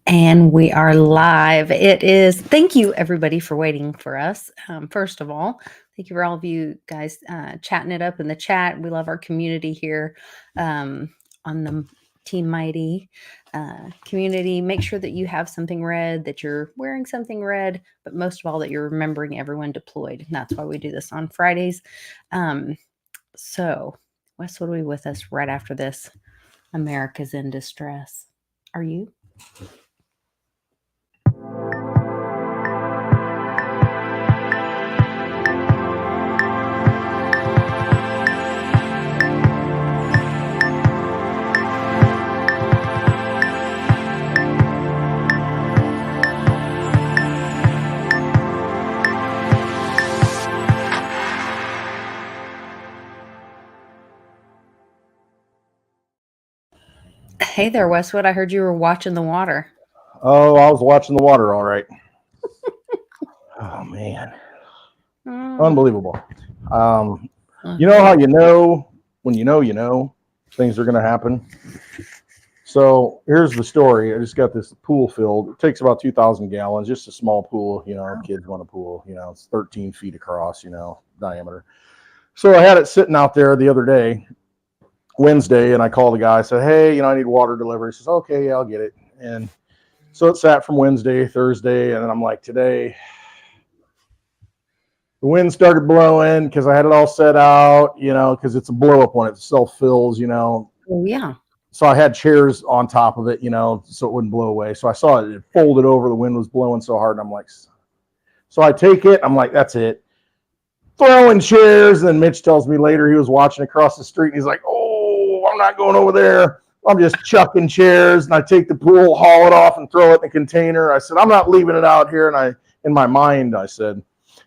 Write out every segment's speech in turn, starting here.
And we are live. Thank you everybody for waiting for us. First of all, thank you for all of you guys chatting it up in the chat. We love our community here on the Team Mighty community. Make sure that you have something red, that you're wearing something red, but most of all, that you're remembering everyone deployed. And that's why we do this on Fridays. So, Wes will be with us right after this. America's in distress. Are you? Hey there, Westwood. I heard you were watching the water. Oh, I was watching the water, all right. Oh man, unbelievable. You know how when you know things are going to happen. So here's the story. I just got this pool filled. It takes about 2,000 gallons, just a small pool. Kids want a pool. It's 13 feet across. Diameter. So I had it sitting out there the other day, Wednesday, and I called the guy. I said, "Hey, I need water delivery." He says, "Okay, yeah, I'll get it." And so it sat from Wednesday, Thursday, and then I'm like, today, the wind started blowing because I had it all set out, because it's a blow up when it self fills, Oh, yeah. So I had chairs on top of it, so it wouldn't blow away. So I saw it folded over. The wind was blowing so hard. And I'm like, so I take it. I'm like, that's it. Throwing chairs. And then Mitch tells me later he was watching across the street. And he's like, oh, I'm not going over there. I'm just chucking chairs. And I take the pool, haul it off, and throw it in the container. I said, I'm not leaving it out here. And in my mind, I said,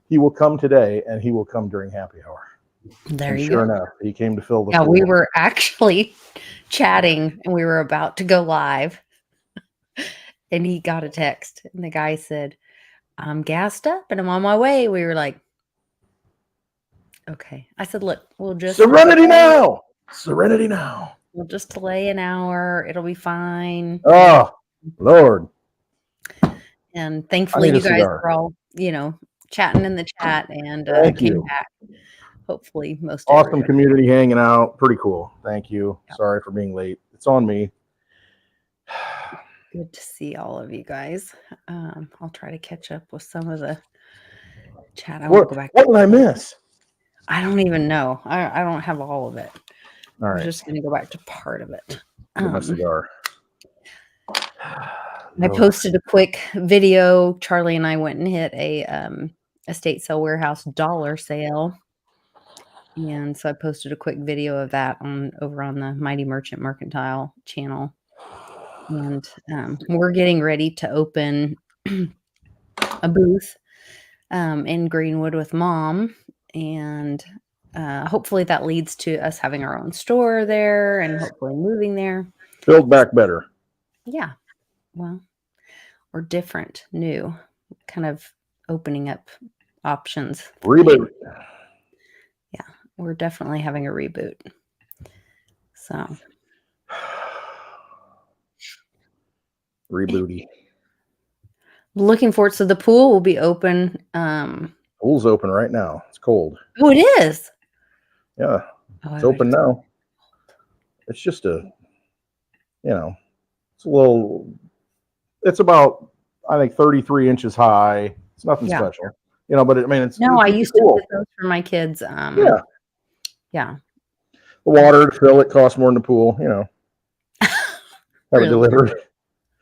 he will come today, and he will come during happy hour. There you sure go. enough, he came to fill the Yeah, pool. we were actually chatting, and we were about to go live, and he got a text, and the guy said, "I'm gassed up, and I'm on my way." We were like, "Okay." I said, "Look, we'll just Serenity now. Serenity now. We'll just delay an hour. It'll be fine." Oh, Lord. And thankfully, you guys were all, chatting in the chat and came back. Hopefully, most awesome community hanging out. Pretty cool. Thank you. Yep. Sorry for being late. It's on me. Good to see all of you guys. I'll try to catch up with some of the chat. I want to go back. What did I miss? I don't even know. I don't have all of it. All right. I'm just going to go back to part of it. Get my cigar. I posted a quick video. Charlie and I went and hit a estate sale warehouse dollar sale. And so I posted a quick video of that over on the Mighty Merchant Mercantile channel. And we're getting ready to open a booth in Greenwood with Mom. And hopefully that leads to us having our own store there and hopefully moving there. Build back better. Yeah. Well, or different, new, kind of opening up options. Reboot. Yeah, we're definitely having a reboot. So. Rebooty. Looking forward. So the pool will be open. Pool's open right now. It's cold. Oh, it is. Yeah. It's open now. It's just it's about, I think, 33 inches high. It's nothing special, but it's. No, I used to get those for my kids. Yeah. The water to fill it costs more than the pool, have it delivered.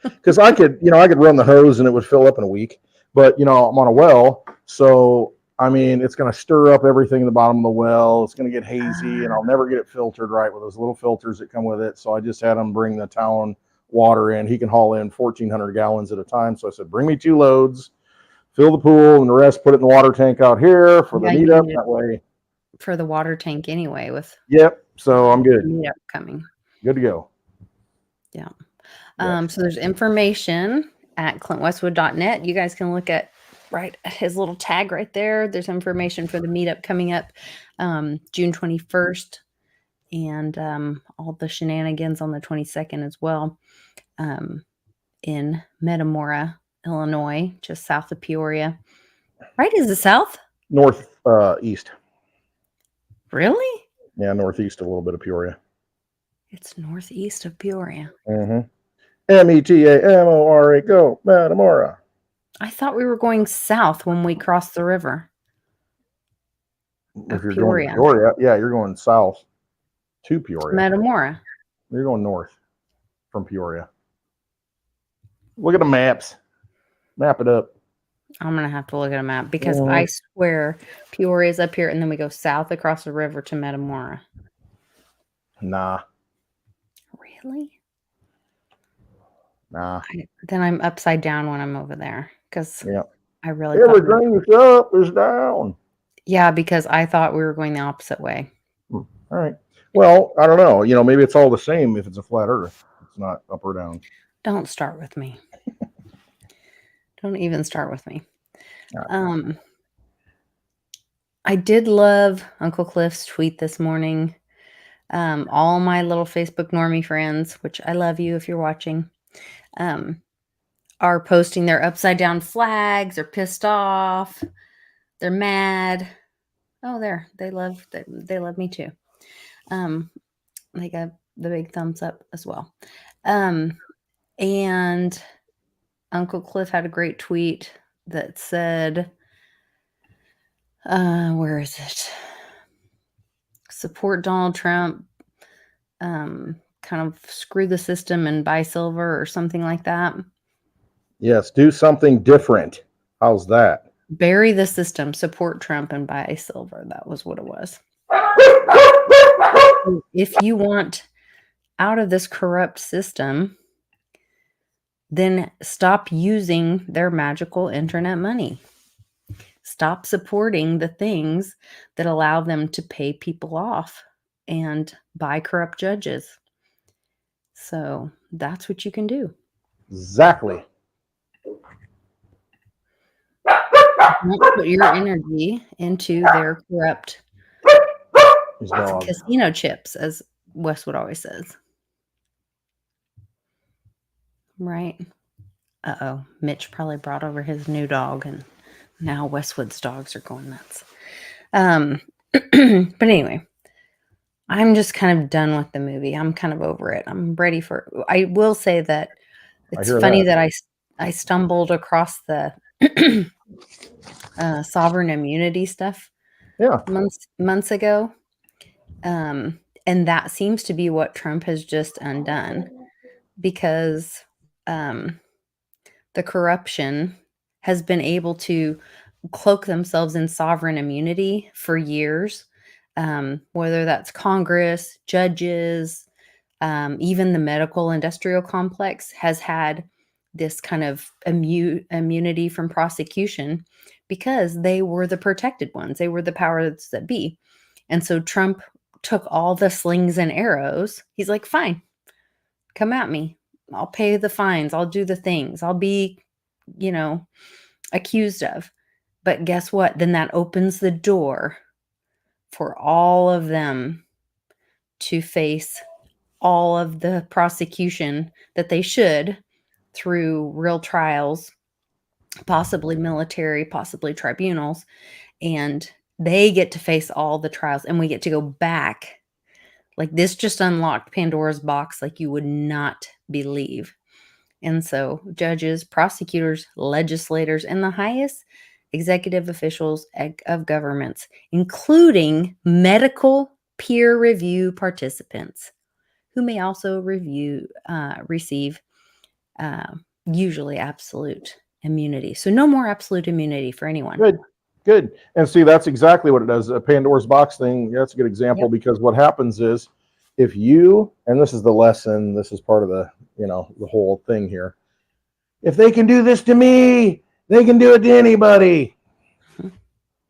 Because I could run the hose and it would fill up in a week, but I'm on a well, so it's going to stir up everything in the bottom of the well. It's going to get hazy, and I'll never get it filtered right with those little filters that come with it. So I just had him bring the town water in. He can haul in 1,400 gallons at a time. So I said, bring me 2 loads, fill the pool, and the rest put it in the water tank out here for the meetup. That way, for the water tank anyway. Yep. So I'm good. Meetup coming. Good to go. Yeah. So there's information at clintwestwood.net. You guys can look at his little tag right there. There's information for the meetup coming up June 21st and all the shenanigans on the 22nd as well. in Metamora, Illinois, just south of Peoria. Right? Is it south? North east. Really? Yeah, northeast a little bit of Peoria. It's northeast of Peoria. Mm-hmm. Metamora, go Metamora. I thought we were going south when we crossed the river. If you're going to Peoria, yeah, you're going south to Peoria. Metamora. You're going north from Peoria. Look at the maps. Map it up. I'm going to have to look at a map because I swear Peoria is up here and then we go south across the river to Metamora. Nah. Really? Nah. Then I'm upside down when I'm over there because I really everything is up is down. Yeah, because I thought we were going the opposite way. All right. Well, I don't know. You know, maybe it's all the same if it's a flat Earth. It's not up or down. Don't start with me. Don't even start with me. I did love Uncle Cliff's tweet this morning. All my little Facebook normie friends, which I love you if you're watching, are posting their upside down flags. They're pissed off. They're mad. Oh, they love me too. They got the big thumbs up as well. And Uncle Cliff had a great tweet that said, where is it? Support Donald Trump, kind of screw the system and buy silver or something like that. Yes, do something different. How's that? Bury the system, support Trump, and buy silver. That was what it was. If you want out of this corrupt system, then stop using their magical internet money. Stop supporting the things that allow them to pay people off and buy corrupt judges. So that's what you can do. Exactly. Don't put your energy into their corrupt casino chips, as Westwood always says. Right? Uh-oh. Mitch probably brought over his new dog, and now Westwood's dogs are going nuts. But anyway, I'm just kind of done with the movie. I'm kind of over it. I'm ready for it. I will say that it's funny that I stumbled across the sovereign immunity stuff months ago. And that seems to be what Trump has just undone, because the corruption has been able to cloak themselves in sovereign immunity for years, whether that's Congress, judges, even the medical industrial complex has had this kind of immunity from prosecution because they were the protected ones. They were the powers that be. And so Trump took all the slings and arrows. He's like, fine, come at me. I'll pay the fines. I'll do the things. I'll be, accused of. But guess what? Then that opens the door for all of them to face all of the prosecution that they should through real trials, possibly military, possibly tribunals. And they get to face all the trials, and we get to go back. Like, this just unlocked Pandora's box like you would not believe. And so judges, prosecutors, legislators, and the highest executive officials of governments, including medical peer review participants, who may also receive usually absolute immunity. So no more absolute immunity for anyone. Good. And see, that's exactly what it does. A Pandora's box thing, that's a good example, because what happens is, if you, and this is the lesson, this is part of the, the whole thing here. If they can do this to me, they can do it to anybody.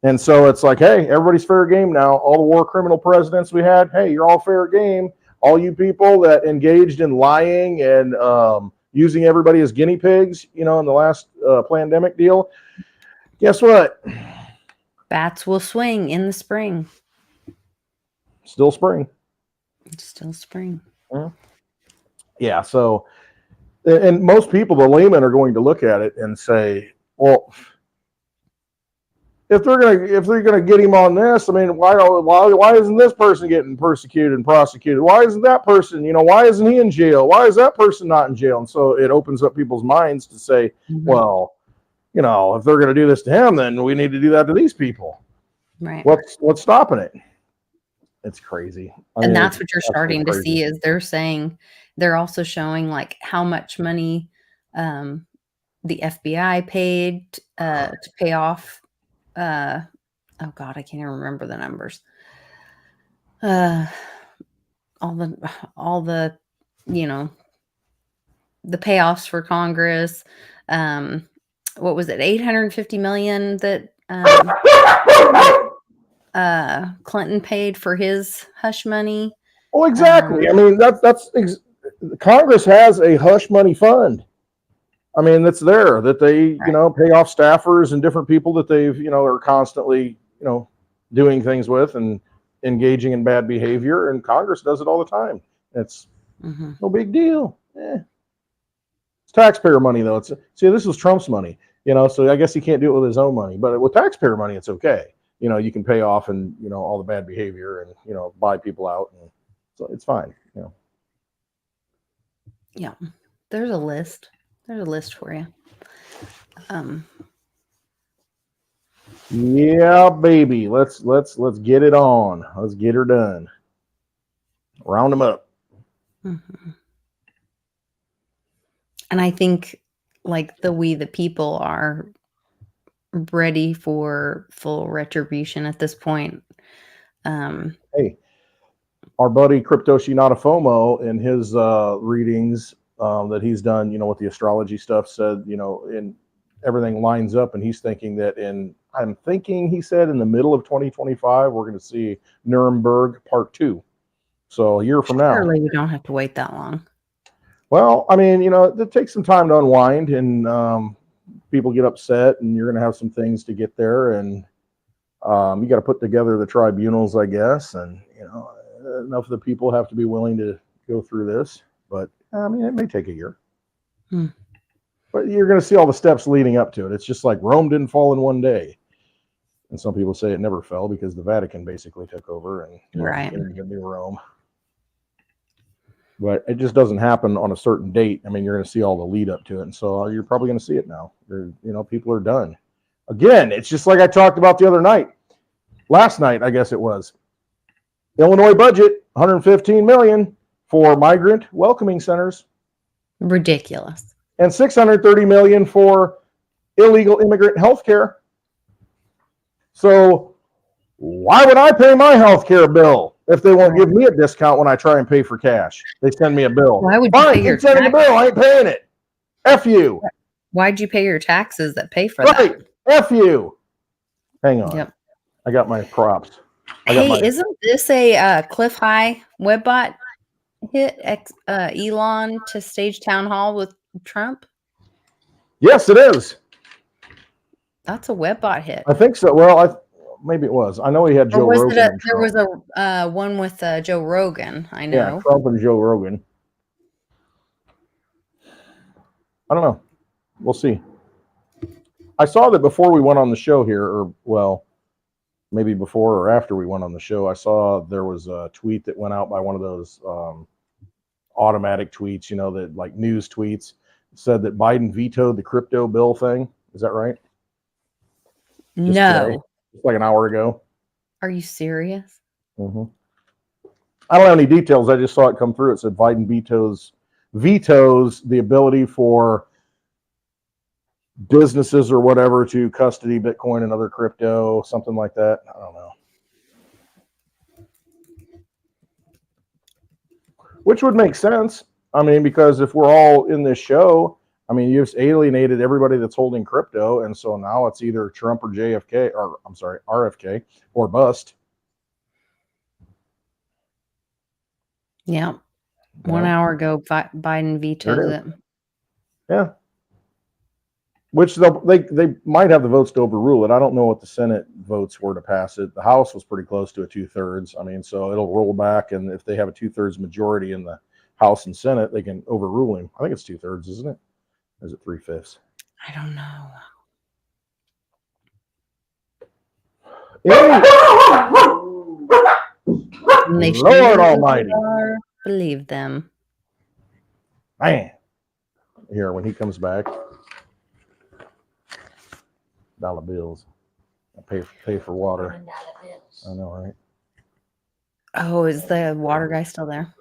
And so it's like, hey, everybody's fair game now. All the war criminal presidents we had, hey, you're all fair game. All you people that engaged in lying and using everybody as guinea pigs, in the last pandemic deal, guess what? Bats will swing in the spring. Still spring. It's still spring. Yeah. So And most people, the laymen, are going to look at it and say, well, if they're gonna get him on this, I mean, why isn't this person getting persecuted and prosecuted? Why isn't that person, why isn't he in jail? Why is that person not in jail? And so it opens up people's minds to say, well, if they're gonna do this to him, then we need to do that to these people. Right. What's stopping it? It's crazy. And that's what you're starting to see is they're also showing like how much money the FBI paid to pay off. Oh God, I can't even remember the numbers. All the the payoffs for Congress. What was it? 850 million that Clinton paid for his hush money. Well, exactly. I mean, Congress has a hush money fund. I mean, that's there that they, pay off staffers and different people that they've, are constantly, doing things with and engaging in bad behavior. And Congress does it all the time. It's no big deal. It's taxpayer money, though. This was Trump's money, so I guess he can't do it with his own money. But with taxpayer money, it's okay. You can pay off and, all the bad behavior and, buy people out. And so it's fine. Yeah. There's a list. There's a list for you. Yeah, baby. Let's get it on. Let's get her done. Round them up. And I think like we the people are ready for full retribution at this point. Hey, our buddy Cryptoshi Natafomo in his readings that he's done, with the astrology stuff said, and everything lines up, and he's thinking that he said in the middle of 2025, we're going to see Nuremberg Part 2. So a year from now. Surely we don't have to wait that long. Well, I mean, it takes some time to unwind, and people get upset, and you're going to have some things to get there, and you got to put together the tribunals, I guess, and enough of the people have to be willing to go through this. But I mean, it may take a year. But you're going to see all the steps leading up to it. It's just like Rome didn't fall in one day. And some people say it never fell because the Vatican basically took over and a new Rome. But it just doesn't happen on a certain date. I mean, you're going to see all the lead up to it. And so you're probably going to see it now. People are done. Again, it's just like I talked about the other night. Last night, I guess it was. Illinois budget, $115 million for migrant welcoming centers. Ridiculous. And $630 million for illegal immigrant health care. So why would I pay my health care bill if they won't give me a discount when I try and pay for cash? They send me a bill. Why would you pay your sending a bill? I ain't paying it. F you. Why'd you pay your taxes that pay for that? Right. F you. Hang on. Yep. I got my props. Isn't this a Cliff High Webbot hit? Elon to stage town hall with Trump? Yes, it is. That's a Webbot hit. I think so. Well, maybe it was. I know he had Joe Rogan. There was a one with Joe Rogan. I know. Yeah, Trump and Joe Rogan. I don't know. We'll see. I saw that before we went on the show here, or maybe before or after we went on the show, I saw there was a tweet that went out by one of those automatic tweets, that like news tweets, said that Biden vetoed the crypto bill thing. Is that right? No. Today, just like an hour ago. Are you serious? Mm-hmm. I don't have any details. I just saw it come through. It said Biden vetoes the ability for businesses or whatever to custody Bitcoin and other crypto, something like that. I don't know. Which would make sense. I mean, because if we're all in this show, I mean, you've alienated everybody that's holding crypto. And so now it's either Trump or RFK or bust. Yeah. 1 hour ago, Biden vetoed it. Yeah. Which they might have the votes to overrule it. I don't know what the Senate votes were to pass it. The House was pretty close to a 2/3. I mean, so it'll roll back, and if they have a 2/3 majority in the House and Senate, they can overrule him. I think it's 2/3, isn't it? Or is it 3/5? I don't know. And they Lord Almighty. Believe them. Man. Here, when he comes back, dollar bills. I pay for water. I know, right? Oh, is the water guy still there?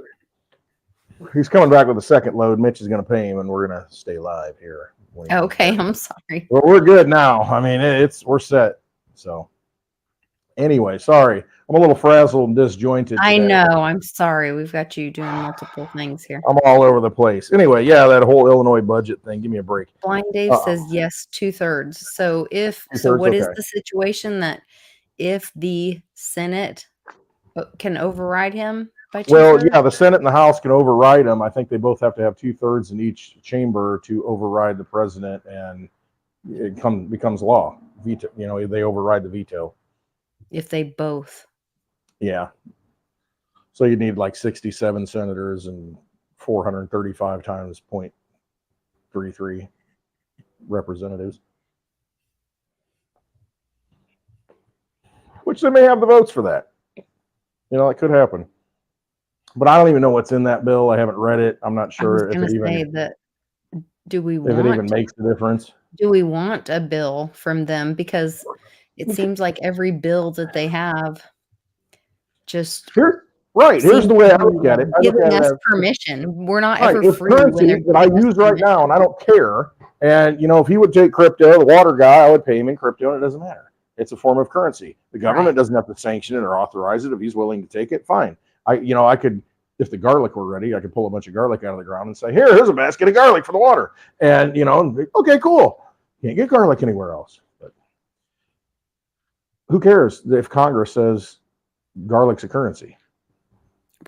He's coming back with a second load. Mitch is going to pay him, and we're going to stay live here. Okay, I'm sorry. Well, we're good now. I mean, we're set. So, anyway, sorry. I'm a little frazzled and disjointed today. I know. I'm sorry. We've got you doing multiple things here. I'm all over the place. Anyway, yeah, that whole Illinois budget thing. Give me a break. Blind Dave says yes, 2/3. So what is the situation that if the Senate can override him by 2/3? Well, yeah, the Senate and the House can override him. I think they both have to have 2/3 in each chamber to override the president, and it becomes law. Veto. They override the veto. If they both. Yeah. So you need like 67 senators and 435 times 0.33 representatives. Which they may have the votes for that. It could happen. But I don't even know what's in that bill. I haven't read it. I'm not sure if it even makes a difference. Do we want a bill from them? Because it seems like every bill that they have just here's the way I look at it. Giving us permission. We're not ever free. Currency that I use right now, and I don't care. And if he would take crypto, the water guy, I would pay him in crypto, and it doesn't matter. It's a form of currency. The government doesn't have to sanction it or authorize it. If he's willing to take it, fine. I could, if the garlic were ready, I could pull a bunch of garlic out of the ground and say, here's a basket of garlic for the water. And okay, cool. Can't get garlic anywhere else. But who cares if Congress says garlic's a currency?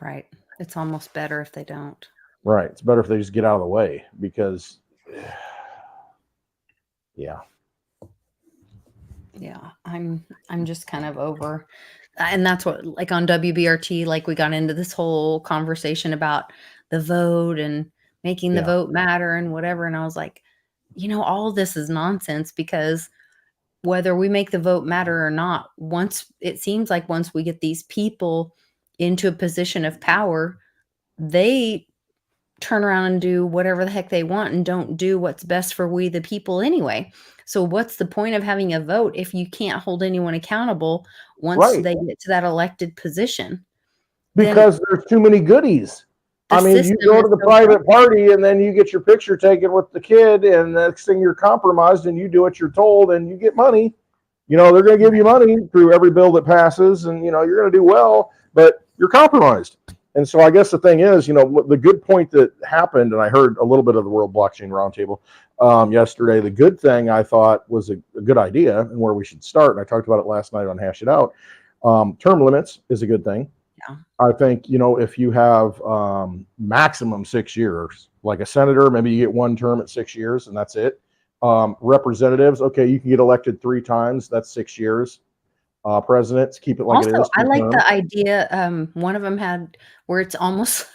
Right. It's almost better if they don't. Right. It's better if they just get out of the way because, yeah. Yeah, I'm just kind of over. And that's what, like on WBRT, like we got into this whole conversation about the vote and making the vote matter and whatever. And I was like, all of this is nonsense because whether we make the vote matter or not, once we get these people into a position of power, they turn around and do whatever the heck they want and don't do what's best for we the people anyway. So what's the point of having a vote if you can't hold anyone accountable once they get to that elected position? Because there's too many goodies. I mean, you go to the private party and then you get your picture taken with the kid, and the next thing you're compromised and you do what you're told and you get money. They're going to give you money through every bill that passes, and you're going to do well, but you're compromised. And so I guess the thing is, the good point that happened, and I heard a little bit of the World Blockchain Roundtable yesterday, the good thing I thought was a good idea and where we should start, and I talked about it last night on Hash It Out, term limits is a good thing. Yeah. I think, if you have maximum 6 years, like a senator, maybe you get one term at 6 years and that's it. Representatives, okay, you can get elected 3 times, that's 6 years. Presidents, keep it like it is. I like the idea. One of them had where it's almost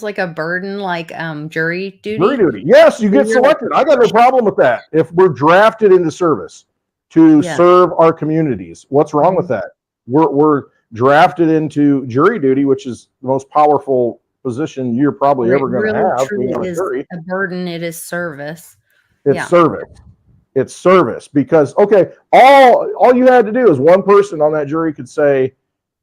like a burden, like jury duty. Jury duty. Yes, you get selected. I got no problem with that. If we're drafted into service to serve our communities, what's wrong with that? We're drafted into jury duty, which is the most powerful position you're probably ever going to have. It is a burden. It is service. It's service. It's service because, okay, all you had to do is one person on that jury could say,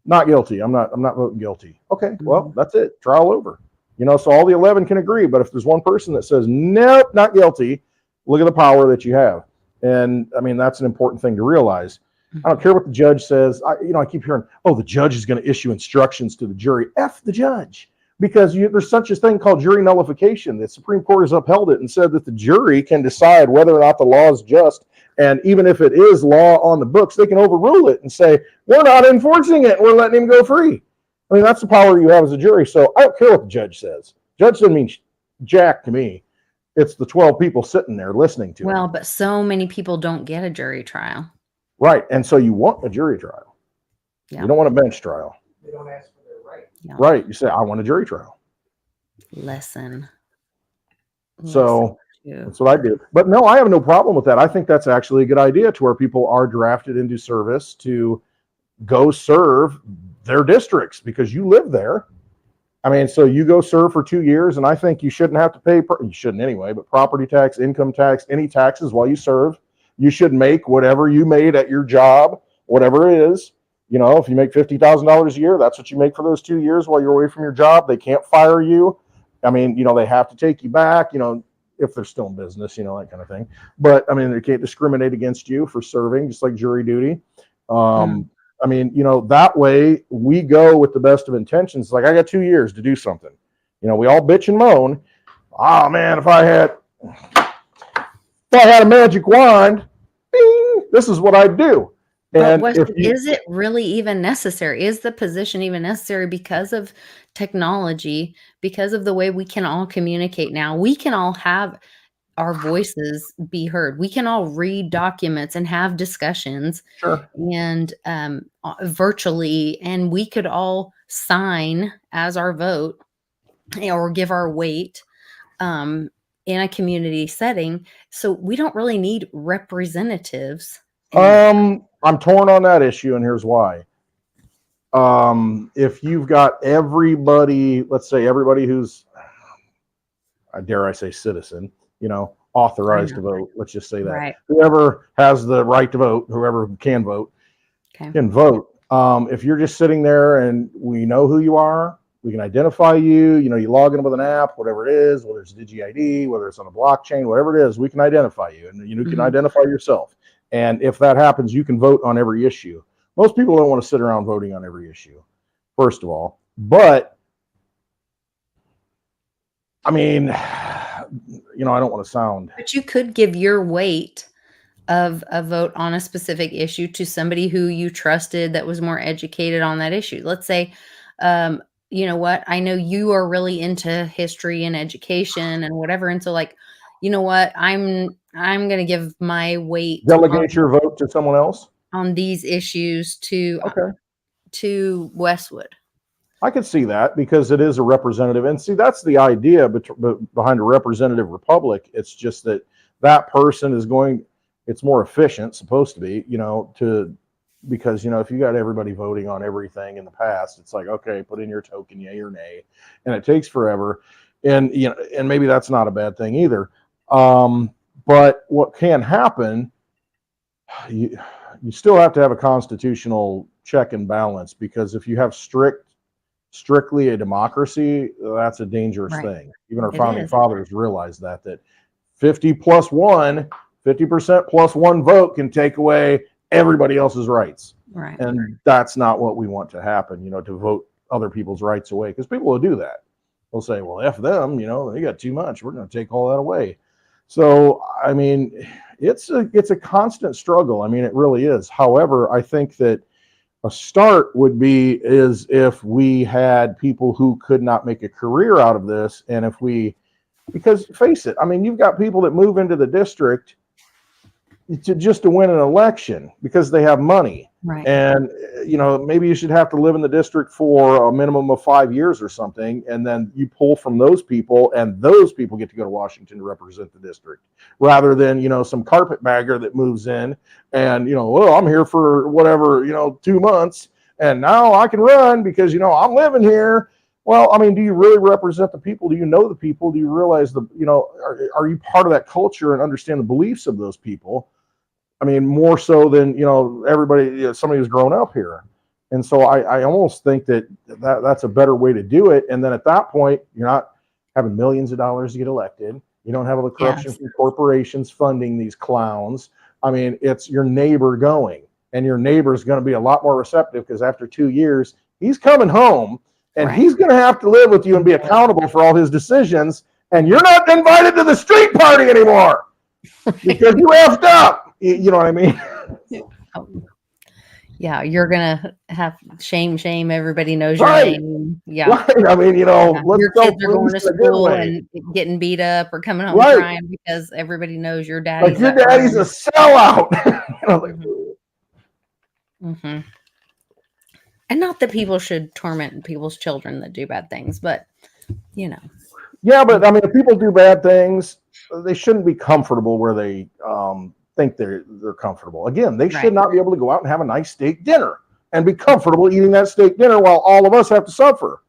not guilty. I'm not voting guilty. Okay, well, that's it. Trial over. So all the 11 can agree. But if there's one person that says, nope, not guilty, look at the power that you have. And I mean, that's an important thing to realize. I don't care what the judge says. I keep hearing, the judge is going to issue instructions to the jury. F the judge. Because there's such a thing called jury nullification. The Supreme Court has upheld it and said that the jury can decide whether or not the law is just. And even if it is law on the books, they can overrule it and say, we're not enforcing it. We're letting him go free. I mean, that's the power you have as a jury. So I don't care what the judge says. Judge doesn't mean jack to me. It's the 12 people sitting there listening to him. Well, but so many people don't get a jury trial. Right. And so you want a jury trial. Yeah. You don't want a bench trial. They don't ask for their right. Yeah. Right. You say, I want a jury trial. Lesson. So Too. that's what I do. But no, I have no problem with that. I think that's actually a good idea, to where people are drafted into service to go serve their districts because you live there. I mean, so you go serve for 2 years, and I think you shouldn't have to pay, you shouldn't anyway, but property tax, income tax, any taxes while you serve. You should make whatever you made at your job, whatever it is. You know, if you make $50,000 a year, that's what you make for those 2 years while you're away from your job. They can't fire you. I mean, you know, they have to take you back, you know, if they're still in business, you know, that kind of thing. But I mean, they can't discriminate against you for serving, just like jury duty. I mean, you know, that way we go with the best of intentions. Like, I got 2 years to do something. You know, we all bitch and moan. Oh man, if I had a magic wand, bing, this is what I'd do. But is it really even necessary? Is the position even necessary because of technology, because of the way we can all communicate now? We can all have our voices be heard. We can all read documents and have discussions. Sure. And virtually, and we could all sign as our vote or give our weight in a community setting. So we don't really need representatives. I'm torn on that issue, and here's why. If you've got everybody, let's say everybody who's, dare I say, citizen, you know, authorized to vote, let's just say that. Right. Whoever has the right to vote, whoever can vote, can vote. If you're just sitting there and we know who you are, we can identify you, you know, you log in with an app, whatever it is, whether it's DigiID, whether it's on a blockchain, whatever it is, we can identify you, and you can identify yourself. And if that happens, you can vote on every issue. Most people don't want to sit around voting on every issue, first of all. But, I mean, you know, I don't want to sound... But you could give your weight of a vote on a specific issue to somebody who you trusted that was more educated on that issue. Let's say, you know what, I know you are really into history and education and whatever. And so, like, you know what, I'm going to give my weight. Delegate your vote to someone else? On these issues to Westwood. I could see that, because it is a representative. And see, that's the idea behind a representative republic. It's just that that person is going, it's more efficient, supposed to be, you know, because, you know, if you got everybody voting on everything in the past, it's like, okay, put in your token, yay or nay, and it takes forever. And, you know, and maybe that's not a bad thing either. But what can happen, you still have to have a constitutional check and balance, because if you have strictly a democracy, that's a dangerous thing. Even our founding fathers realized that 50% plus one vote can take away everybody else's rights. Right. And that's not what we want to happen, you know, to vote other people's rights away, because people will do that. They'll say, well, F them, you know, they got too much, we're going to take all that away. So, I mean, it's a constant struggle. I mean, it really is. However, I think that a start would be is if we had people who could not make a career out of this. And if because face it, I mean, you've got people that move into the district just to win an election because they have money. Right. And, you know, maybe you should have to live in the district for a minimum of 5 years or something. And then you pull from those people, and those people get to go to Washington to represent the district, rather than, you know, some carpetbagger that moves in and, you know, well, I'm here for whatever, you know, 2 months, and now I can run because, you know, I'm living here. Well, I mean, do you really represent the people? Do you know the people? Do you realize you know, are you part of that culture and understand the beliefs of those people? I mean, more so than, you know, everybody, you know, somebody who's grown up here. And so I almost think that's a better way to do it. And then at that point, you're not having millions of dollars to get elected. You don't have all the corruption from corporations funding these clowns. I mean, it's your neighbor going, and your neighbor's going to be a lot more receptive, because after 2 years, he's coming home, and he's going to have to live with you and be accountable for all his decisions. And you're not invited to the street party anymore because you effed up. You know what I mean? Yeah, you're gonna have shame. Everybody knows your name. Yeah, right. I mean, you know, your kids are going to school and getting beat up or coming home crying because everybody knows your daddy's. Like, your daddy's a sellout. You know, like, And not that people should torment people's children that do bad things, but, you know. Yeah, but I mean, if people do bad things, they shouldn't be comfortable where they think they're comfortable. Again, they should Right. not be able to go out and have a nice steak dinner and be comfortable eating that steak dinner while all of us have to suffer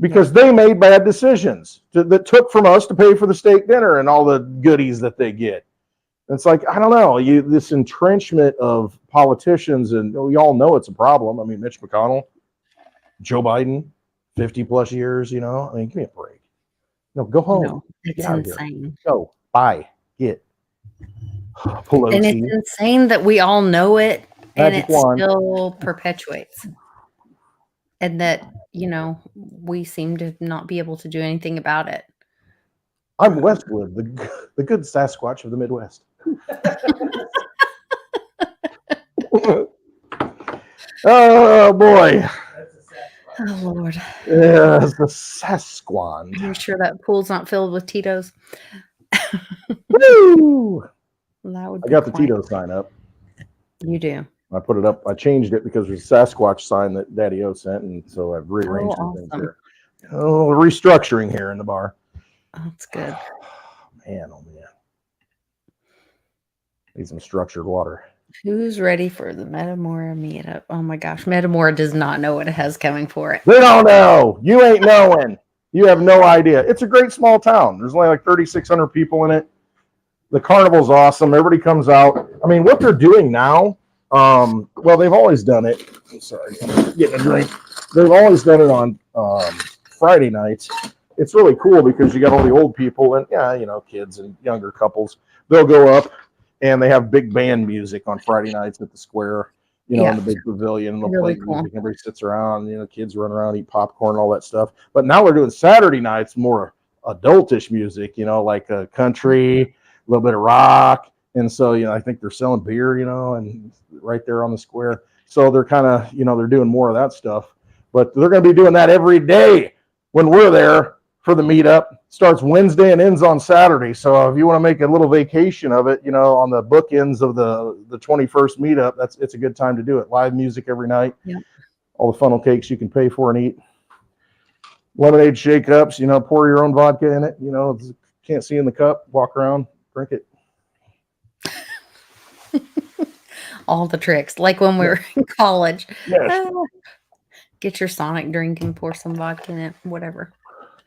because they made bad decisions that took from us to pay for the steak dinner and all the goodies that they get. It's like, I don't know, this entrenchment of politicians, and we all know it's a problem. I mean, Mitch McConnell, Joe Biden, 50 plus years, I mean, give me a break. No, go home. No, it's insane. Go, buy, get. Pelosi. And it's insane that we all know it and it still perpetuates. And that, we seem to not be able to do anything about it. I'm Westwood, the good Sasquatch of the Midwest. Oh, boy. Oh, Lord. Yeah, it's the Sasquatch. Are you sure that pool's not filled with Tito's? Woo! I got the Tito's sign up. You do. I put it up. I changed it because there's a Sasquatch sign that Daddy O sent, and so I've rearranged things here. A little restructuring here in the bar. Oh, that's good. Man, oh man. Need some structured water. Who's ready for the Metamora meetup? Oh my gosh, Metamora does not know what it has coming for it. They don't know. You ain't knowing. You have no idea. It's a great small town. There's only like 3,600 people in it. The carnival's awesome. Everybody comes out. I mean, what they're doing now, well, they've always done it. I'm sorry, I'm getting a drink. They've always done it on Friday nights. It's really cool because you got all the old people and kids and younger couples. They'll go up and they have big band music on Friday nights at the square, in the big pavilion. They'll play music. Everybody sits around, kids run around, eat popcorn, all that stuff. But now they're doing Saturday nights more adultish music, like country, a little bit of rock. And so, I think they're selling beer, and right there on the square. So they're kind of, they're doing more of that stuff. But they're going to be doing that every day when we're there for the meetup. Starts Wednesday and ends on Saturday. So if you want to make a little vacation of it, on the bookends of the 21st meetup, it's a good time to do it. Live music every night. Yeah. All the funnel cakes you can pay for and eat. Lemonade shake-ups, pour your own vodka in it. Can't see in the cup. Walk around, drink it. All the tricks, like when we were in college. Yes. Get your Sonic drink and pour some vodka in it, whatever.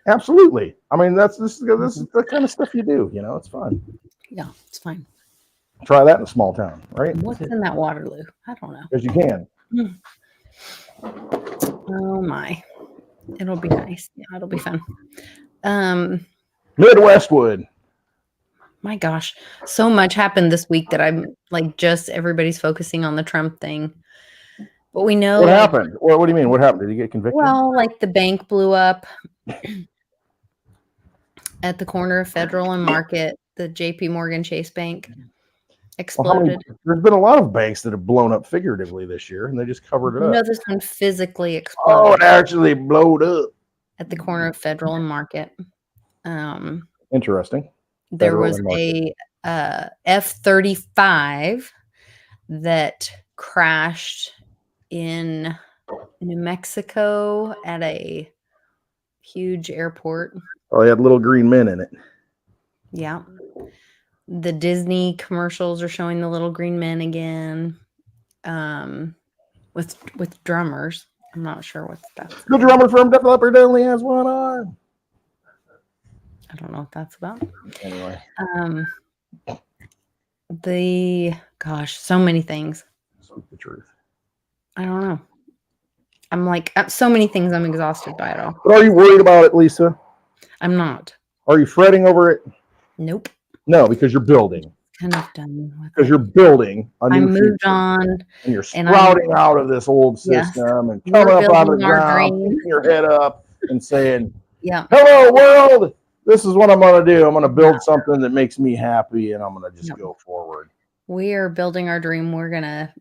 Absolutely. I mean, this is the kind of stuff you do. It's fun. Yeah, it's fine. Try that in a small town, right? What's in that Waterloo? I don't know. Because you can. Oh my, it'll be nice. Yeah, it'll be fun. Midwestwood. My gosh, so much happened this week that I'm like, just everybody's focusing on the Trump thing. But we know what happened. What do you mean? What happened? Did he get convicted? Well, like the bank blew up at the corner of Federal and Market. The JP Morgan Chase Bank exploded. Well, there's been a lot of banks that have blown up figuratively this year, and they just covered it up. No, this one physically exploded. Oh, it actually blowed up at the corner of Federal and Market. Interesting. There was a F-35 that crashed in New Mexico at a huge airport. Oh, he had little green men in it. Yeah. The Disney commercials are showing the little green men again, with drummers. I'm not sure what that's about. The drummer from Def Leppard only has one arm. I don't know what that's about. Anyway. So many things. Speak the truth. I don't know. I'm like, so many things. I'm exhausted by it all. But are you worried about it, Lisa? I'm not. Are you fretting over it? Nope. No, because you're building. Kind of done with it. Because you're building a new I moved on. And you're sprouting out of this old system and coming up out of the ground, picking your head up and saying, hello, world. This is what I'm going to do. I'm going to build something that makes me happy, and I'm going to just go forward. We are building our dream. We're going to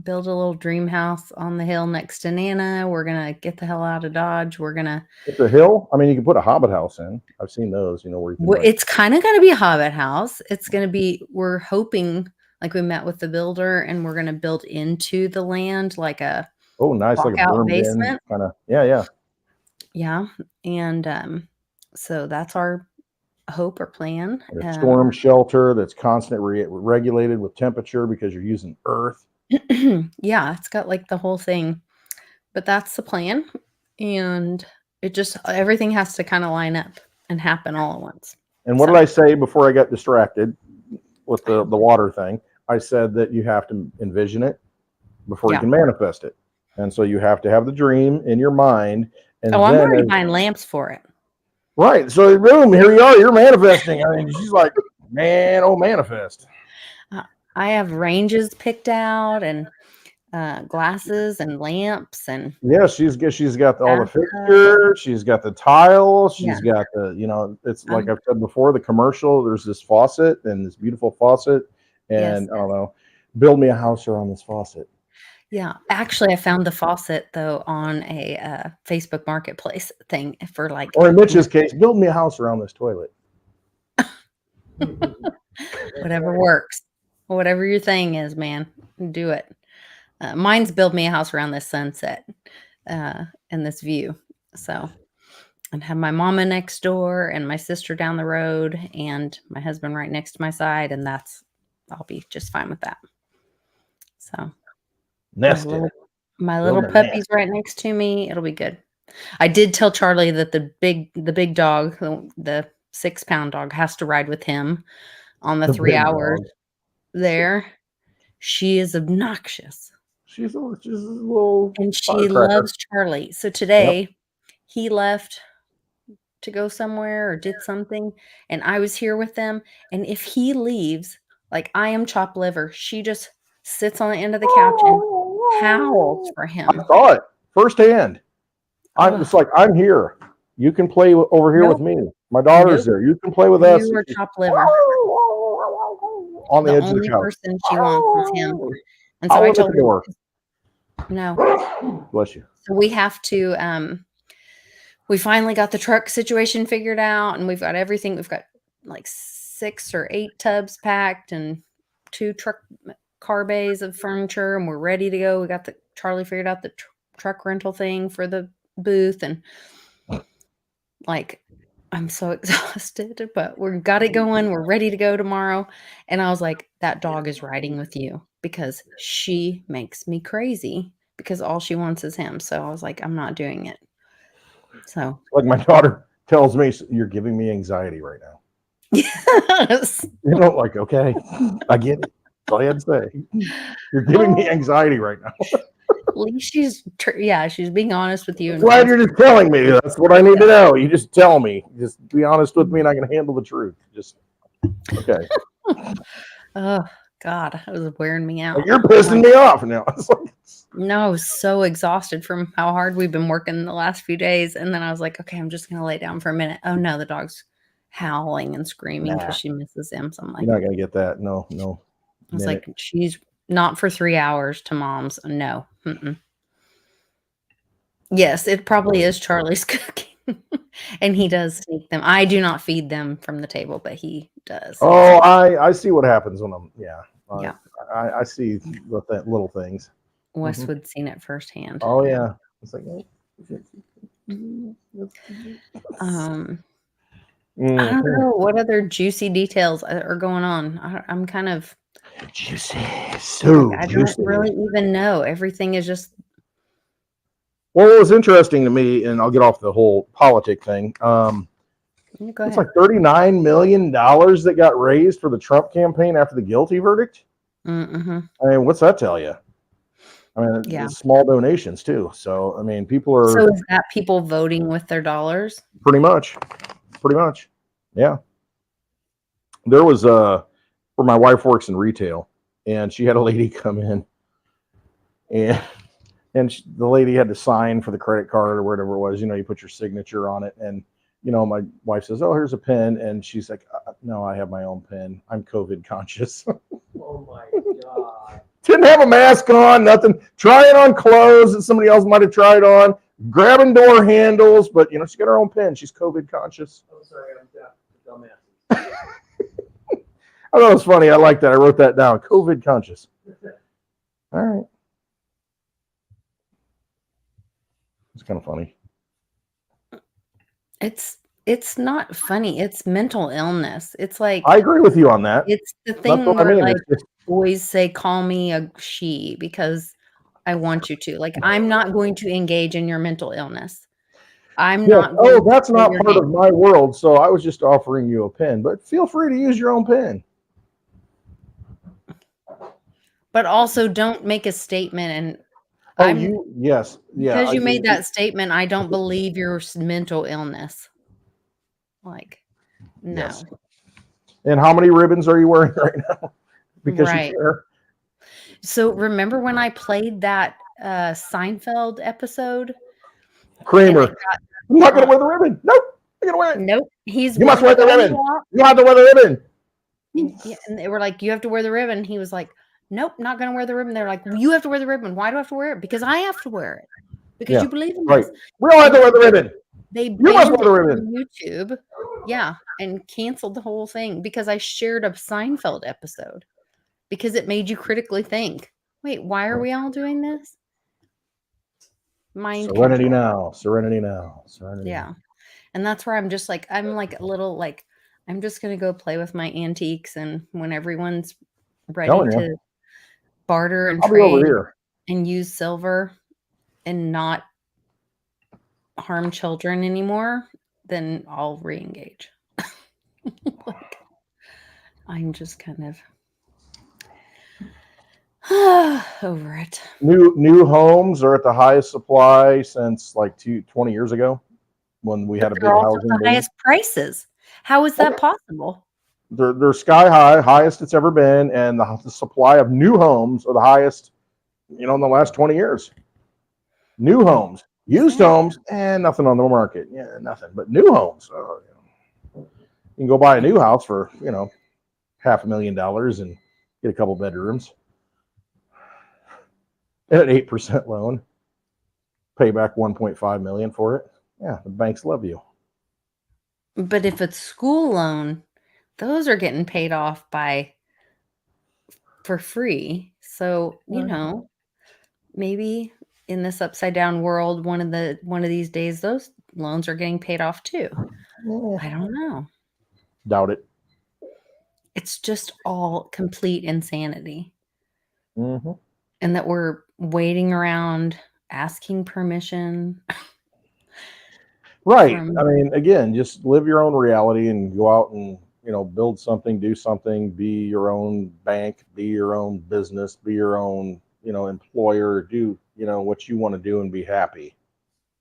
build a little dream house on the hill next to Nana. We're going to get the hell out of Dodge. We're going to... It's a hill? I mean, you can put a Hobbit house in. I've seen those, where you can... It's kind of going to be a Hobbit house. It's going to be... We're hoping, like we met with the builder, and we're going to build into the land like a... Oh, nice. Like a berm basement. Kind of... Yeah. Yeah, and so that's our hope or plan. A storm shelter that's constantly regulated with temperature because you're using earth. Yeah, it's got like the whole thing, but that's the plan, and it just everything has to kind of line up and happen all at once. And what did So I say before I got distracted with the water thing? I said that you have to envision it before you yeah. can manifest it. And so you have to have the dream in your mind. And Oh, I'm then, already buying lamps for it. right. So, boom, here you are. You're manifesting. I mean, she's like, man, oh, manifest. I have ranges picked out and glasses and lamps and Yeah, she's got all the bathtub. fixtures. She's got the tile. Yeah, She's got it's like um, I've said before, the commercial. There's this faucet and this beautiful faucet. yes. And I don't know, build me a house around this faucet. Yeah, actually, I found the faucet though on a Facebook Marketplace thing for like Or in Mitch's case, build me a house around this toilet. whatever works, whatever your thing is, man, do it. Mine's build me a house around this sunset and this view. So, and have my mama next door and my sister down the road and my husband right next to my side, and I'll be just fine with that. So, my Nested. little my little Building a puppy's nest. right next to me. It'll be good. I did tell Charlie that the big dog, the 6-pound dog, has to ride with him on the The 3 big hours dog. there. She is obnoxious, She's a little and she firecracker. loves Charlie. So Yep. today, he left to go somewhere or did something, and I was here with them, and if he leaves, like, I am chopped liver, she just sits on the end of the couch and howls for I him. saw it firsthand. Ugh. It's like, I'm here. You can play over here with Nope. me. My daughter's Nope. there. You can play with us. You are chopped liver. On the The edge of the only couch. person she wants is him. And so I'll I look at told the door. her, no. Bless you. So we have to, we finally got the truck situation figured out and we've got everything. We've got like 6 or 8 tubs packed and 2 car bays of furniture and we're ready to go. We got Charlie figured out the truck rental thing for the booth and like, I'm so exhausted, but we've got it going. We're ready to go tomorrow. And I was like, that dog is riding with you because she makes me crazy because all she wants is him. So I was like, I'm not doing it. So, like my daughter tells me, you're giving me anxiety right now. yes. You know, like, okay, I get it. That's all I had to say. You're giving me anxiety right now. At least she's being honest with you. I'm glad you're just telling me. That's what I need to know. You just tell me. Just be honest with me, and I can handle the truth. Just okay. Oh God, it was wearing me out. Like, you're pissing me off now. No, I was so exhausted from how hard we've been working the last few days, and then I was like, okay, I'm just gonna lay down for a minute. Oh no, the dog's howling and screaming because she misses him. So I'm like, you're not gonna get that. No. I was like, she's not for 3 hours to mom's. No. Mm-mm. Yes, it probably is Charlie's cooking. And he does sneak them. I do not feed them from the table, but he does. Oh, I see what happens when I'm Yeah. I see the little things. Westwood's seen it firsthand. Oh yeah. It's like I don't know what other juicy details are going on. I'm kind of juicy. So I juicy. don't really even know. Everything is just. Well, it was interesting to me, and I'll get off the whole politic thing. It's like $39 million that got raised for the Trump campaign after the guilty verdict. Mm-hmm. I mean, what's that tell you? I mean, it's small donations too. So, I mean, people are. So is that people voting with their dollars? Pretty much. Yeah. There was where my wife works in retail, and she had a lady come in, and the lady had to sign for the credit card or whatever it was. You know, you put your signature on it, and my wife says, "Oh, here's a pen," and she's like, "No, I have my own pen. I'm COVID conscious." Oh my God. Didn't have a mask on, nothing. Trying on clothes that somebody else might have tried on, grabbing door handles, but she's got her own pen. She's COVID conscious. I'm sorry, I'm dumbass. I thought it was funny. I like that. I wrote that down. COVID conscious. All right. It's kind of funny. It's not funny. It's mental illness. It's like I agree with you on that. it's the That's thing what I where mean. like It's just, boys say, "Call me a she," because I want you to. Like, I'm not going to engage in your mental illness. I'm yes. not going Oh, to that's play not your part of game. my world. So I was just offering you a pen, but feel free to use your own pen. But also don't make a statement and Oh, I'm yes. Yeah. because you made that statement, I don't believe your mental illness. Like, Yes. no. And how many ribbons are you wearing right now? Because you Right. care. So remember when I played that Seinfeld episode and it Kramer, I'm not going got to wear the ribbon. Nope. I'm going to wear it. nope. He's You must he's wear the calling you ribbon. out. You have to wear the ribbon. And they were like, "You have to wear the ribbon." He was like, "Nope, not gonna wear the ribbon." They're like, well, "You have to wear the ribbon." Why do I have to wear it? Because I have to wear it. Because Yeah. you believe in Right. this. We all have And to wear the they ribbon. they You must banned wear the it ribbon. from YouTube. Yeah, and canceled the whole thing because I shared a Seinfeld episode because it made you critically think. Wait, why are we all doing this? Mind Serenity control. now. Serenity now. Serenity. Yeah. And that's where I'm just like I'm like a little like I'm just gonna go play with my antiques and when everyone's ready Telling you. to barter and I'll be over trade here. and use silver and not harm children anymore, then I'll re-engage. Like, I'm just kind of over it. New homes are at the highest supply since like 20 years ago when we had a They're big also housing the boom. highest prices. How is that possible? They're sky high, highest it's ever been, and the supply of new homes are the highest, in the last 20 years. New homes, used homes, and nothing on the market. Yeah, nothing. But new homes, you can go buy a new house for $500,000 and get a couple bedrooms and an 8% loan, pay back $1.5 million for it. Yeah, the banks love you. But if it's school loan, those are getting paid off for free. So, maybe in this upside down world, one of these days, those loans are getting paid off too. I don't know. Doubt it. It's just all complete insanity. Mm-hmm. And that we're waiting around asking permission. Right. I mean, again, just live your own reality and go out and, build something, do something, be your own bank, be your own business, be your own, employer, do, what you want to do and be happy.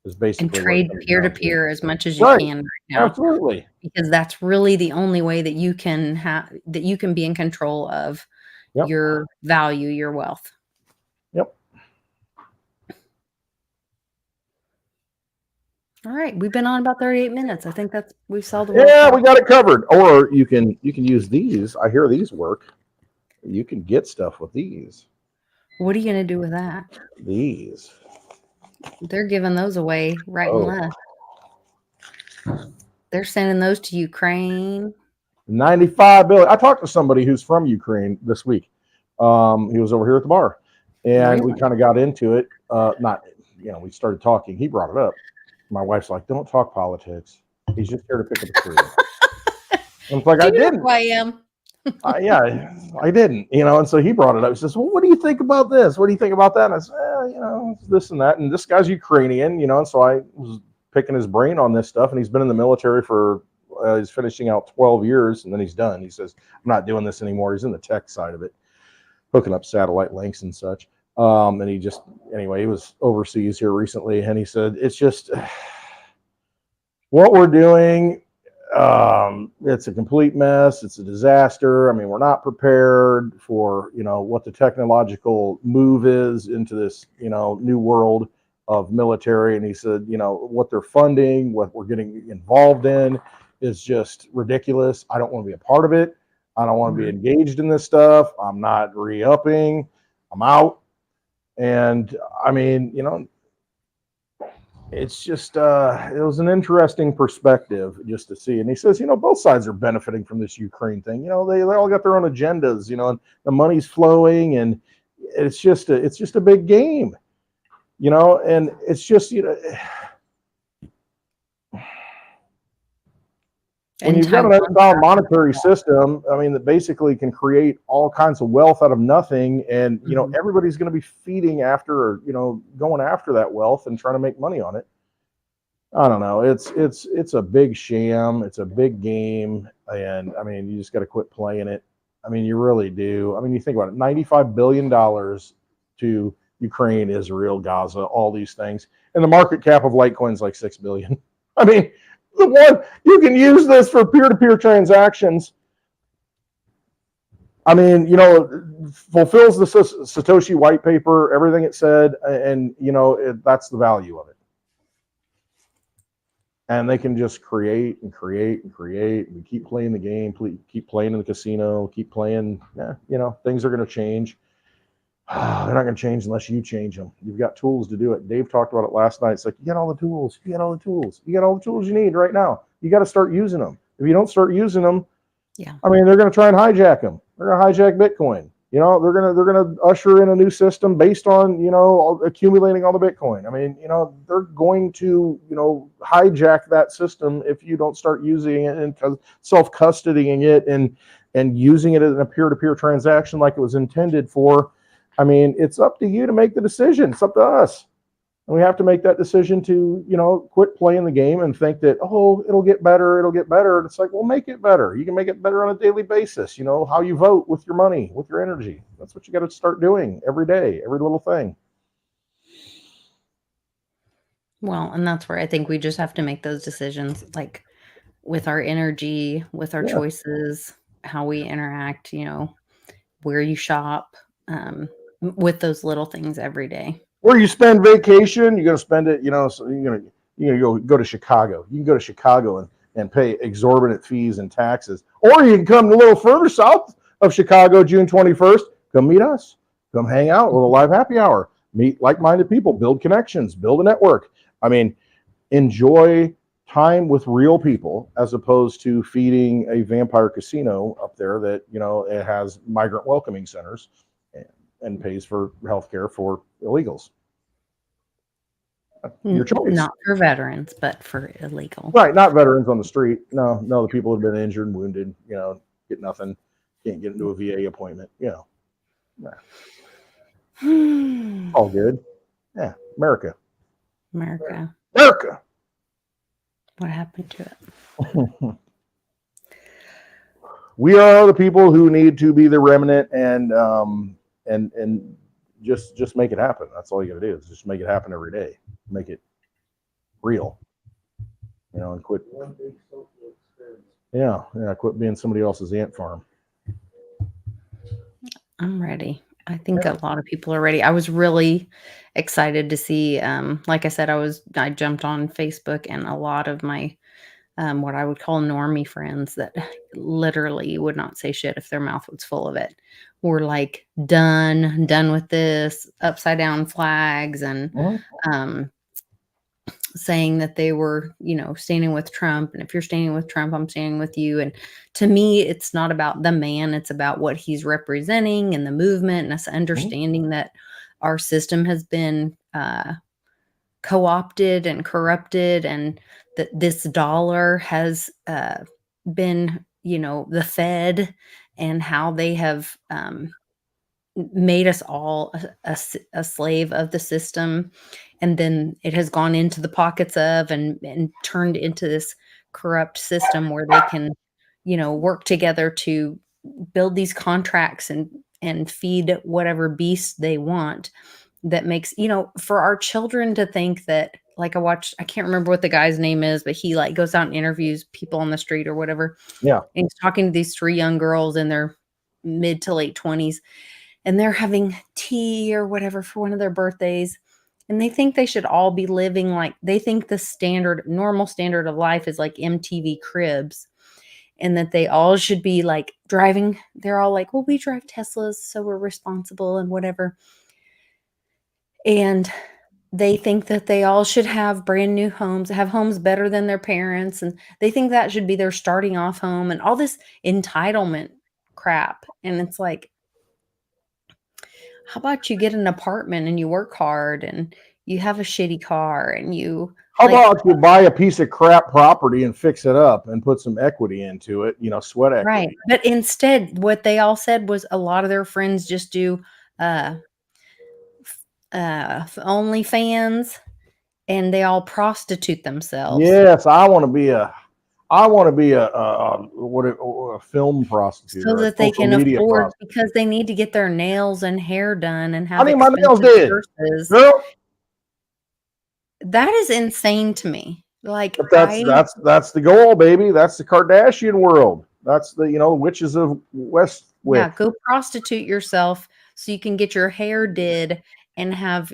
Is basically and trade peer to peer as much as you can right now. Absolutely. Because that's really the only way that you can be in control of your value, your wealth. Yep. All right, we've been on about 38 minutes. I think we saw the we got it covered. Or you can use these. I hear these work. You can get stuff with these. What are you going to do with that? These. They're giving those away right and left. They're sending those to Ukraine. 95 billion. I talked to somebody who's from Ukraine this week. He was over here at the bar, and we kind of got into it. We started talking. He brought it up. My wife's like, "Don't talk politics. He's just here to pick up a tree." I'm like, I didn't. Who I am. Yeah, I didn't. And so he brought it up. He says, "Well, what do you think about this? What do you think about that?" And I said, this and that. And this guy's Ukrainian, and so I was picking his brain on this stuff. And he's been in the military for, he's finishing out 12 years, and then he's done. He says, "I'm not doing this anymore." He's in the tech side of it, hooking up satellite links and such. And he was overseas here recently, and he said, "It's just what we're doing. It's a complete mess. It's a disaster. I mean, we're not prepared for, what the technological move is into this, new world of military." And he said, what they're funding, what we're getting involved in is just ridiculous. I don't want to be a part of it. I don't want to be engaged in this stuff. I'm not re-upping. I'm out. And I mean, it's just, it was an interesting perspective just to see. And he says, both sides are benefiting from this Ukraine thing. They all got their own agendas, and the money's flowing, and it's just a big game, and it's just, when And you've got an Taiwan unsound monetary system, I mean, that basically can create all kinds of wealth out of nothing, and Mhm. everybody's going to be feeding after, or going after that wealth and trying to make money on it. I don't know. It's a big sham. It's a big game, and I mean, you just got to quit playing it. I mean, you really do. I mean, you think about it: $95 billion to Ukraine, Israel, Gaza, all these things, and the market cap of Litecoin's like 6 billion. I mean, the one you can use this for peer-to-peer transactions. I mean, fulfills the Satoshi white paper, everything it said, and that's the value of it. And they can just create and create and create and keep playing the game, keep playing in the casino, keep playing. Things are going to change. They're not going to change unless you change them. You've got tools to do it. Dave talked about it last night. It's like, you got all the tools. You got all the tools. You got all the tools you need right now. You got to start using them. If you don't start using them, Yeah. I mean, they're going to try and hijack them. They're going to hijack Bitcoin. They're going to usher in a new system based on, accumulating all the Bitcoin. I mean, they're going to, hijack that system if you don't start using it and self-custodying it and using it in a peer-to-peer transaction like it was intended for. I mean, it's up to you to make the decision. It's up to us. And we have to make that decision to, quit playing the game and think that, oh, it'll get better. It'll get better. And it's like, well, make it better. You can make it better on a daily basis. How you vote with your money, with your energy. That's what you got to start doing every day, every little thing. Well, and that's where I think we just have to make those decisions, like with our energy, with our choices, how we interact, where you shop, with those little things every day. Where you spend vacation, you're going to spend it, so you're going to go to Chicago. You can go to Chicago and pay exorbitant fees and taxes. Or you can come a little further south of Chicago, June 21st. Come meet us. Come hang out with a live happy hour. Meet like-minded people. Build connections. Build a network. I mean, enjoy time with real people as opposed to feeding a vampire casino up there that, it has migrant welcoming centers and pays for healthcare for illegals. Your choice. Not for veterans, but for illegal. Right, not veterans on the street. No, the people who've been injured and wounded, get nothing, can't get into a VA appointment, all good. Yeah, America. What happened to it? We are the people who need to be the remnant and just make it happen. That's all you got to do is just make it happen every day. Make it real, and quit. One big social experiment. Yeah. Quit being somebody else's ant farm. I'm ready. I think a lot of people are ready. I was really excited to see, like I said, I jumped on Facebook, and a lot of my, what I would call normie friends that literally would not say shit if their mouth was full of it were like, done with this, upside down flags, and, saying that they were, standing with Trump. And if you're standing with Trump, I'm standing with you. And to me, it's not about the man. It's about what he's representing and the movement, and us understanding that our system has been co-opted and corrupted, and that this dollar has been, the Fed, and how they have made us all a slave of the system. And then it has gone into the pockets of and turned into this corrupt system where they can, work together to build these contracts and feed whatever beast they want. That makes, for our children to think that, like I can't remember what the guy's name is, but he like goes out and interviews people on the street or whatever. Yeah. And he's talking to these 3 young girls in their mid to late 20s. And they're having tea or whatever for one of their birthdays. And they think they should all be living like, they think the normal standard of life is like MTV Cribs. And that they all should be like driving. They're all like, well, we drive Teslas, so we're responsible and whatever. And they think that they all should have brand new homes, have homes better than their parents. And they think that should be their starting off home, and all this entitlement crap. And it's like, how about you get an apartment and you work hard and, you have a shitty car and you How like about you buy a piece of crap property and fix it up and put some equity into it, sweat right. equity. But instead, what they all said was a lot of their friends just do uh OnlyFans and they all prostitute themselves Yes, I want to be a film so prostitute, a that they social can media afford prostitute. because they need to get their nails and hair done and I have need my nails expensive did, purses. girl. That is insane to me. Like But that's the goal, baby. That's the Kardashian world. That's the witches of yeah, Westwick. go prostitute yourself so you can get your hair did and have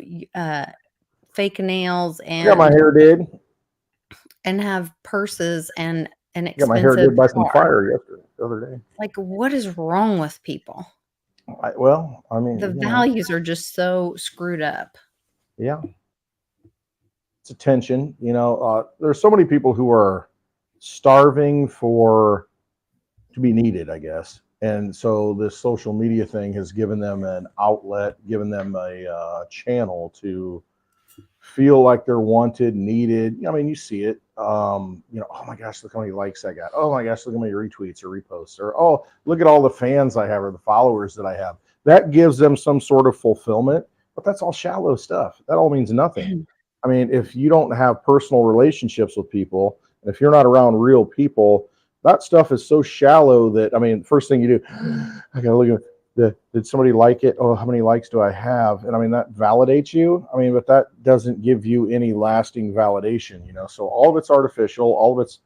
fake nails I got my and hair did. have purses and an I got my hair expensive did by some car. fire yesterday, the other day. Like, what is wrong with people? I mean, The values are just so screwed up. yeah, it's attention. There's so many people who are starving to be needed, I guess. And so this social media thing has given them an outlet, given them a channel to feel like they're wanted, needed. I mean, you see it. Oh my gosh, look how many likes I got. Oh my gosh, look how many retweets or reposts. Or oh, look at all the fans I have or the followers that I have. That gives them some sort of fulfillment, but that's all shallow stuff. That all means nothing. I mean, if you don't have personal relationships with people, and if you're not around real people, that stuff is so shallow that, I mean, first thing you do, I gotta look at did somebody like it? Oh, how many likes do I have? And I mean, that validates you. I mean, but that doesn't give you any lasting validation, So all of it's artificial. All of it's,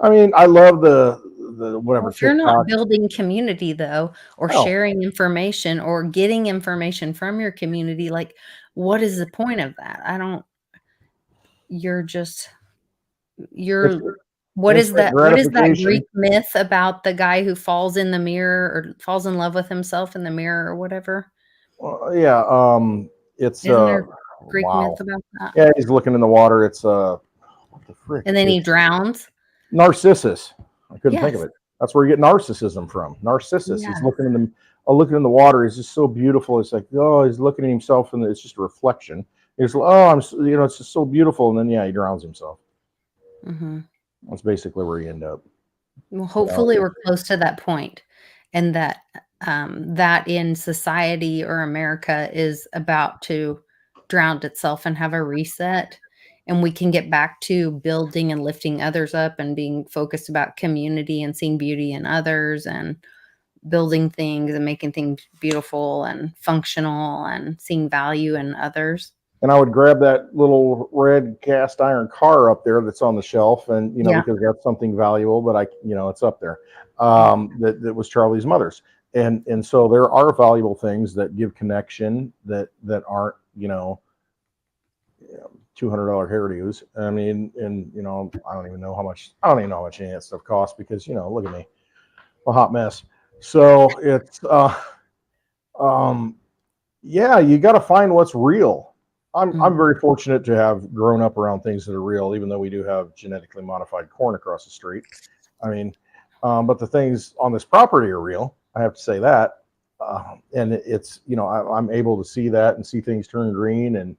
I mean, I love the whatever Well, if you're not TikTok. building community though, or Oh, sharing information or getting information from your community, like what is the point of that? You're just it's you're what is instant that gratification. Greek myth about the guy who falls in the mirror or falls in love with himself in the mirror or whatever? Yeah. It's Isn't there Greek wow. myth about that? Yeah, he's looking in the water. It's what the frick? And then he It's drowns. Narcissus. I couldn't think of Yes. it. That's where you get narcissism from. Narcissus. Yeah. He's looking in the water. He's just so beautiful. It's like, oh, he's looking at himself, and it's just a reflection. He's like, oh, it's just so beautiful. And then yeah, he drowns himself. Mm-hmm. That's basically where you end up. Well, hopefully we're close to that point, and that that in society or America is about to drown itself and have a reset, and we can get back to building and lifting others up and being focused about community and seeing beauty in others and building things and making things beautiful and functional and seeing value in others. And I would grab that little red cast iron car up there that's on the shelf, and Yeah. because that's something valuable, but it's up there. That was Charlie's mother's, and so there are valuable things that give connection that aren't $200 hairdos. I mean, and I don't even know how much any of that stuff costs because look at me, a hot mess. So it's yeah, you got to find what's real. I'm very fortunate to have grown up around things that are real, even though we do have genetically modified corn across the street. I mean, but the things on this property are real. I have to say that, and it's I'm able to see that and see things turn green, and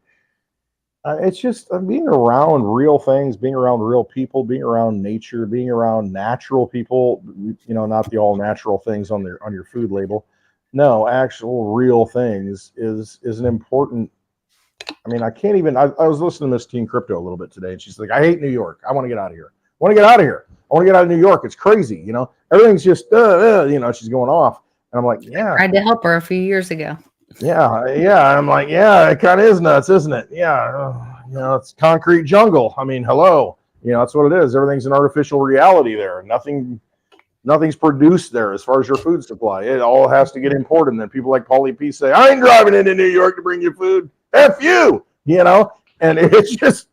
it's just being around real things, being around real people, being around nature, being around natural people. Not the all natural things on your food label. No, actual real things is an important. I mean, I can't even. I was listening to Miss Teen Crypto a little bit today, and she's like, "I hate New York. I want to get out of here. I want to get out of here. I want to get out of New York. It's crazy. Everything's just, she's going off." And I'm like, "Yeah." I tried to help her a few years ago. Yeah. I'm like, "Yeah, it kind of is nuts, isn't it?" Yeah, it's concrete jungle. I mean, hello. That's what it is. Everything's an artificial reality there. Nothing's produced there as far as your food supply. It all has to get imported. And then people like Paulie P say, "I ain't driving into New York to bring you food. F you." And it's just,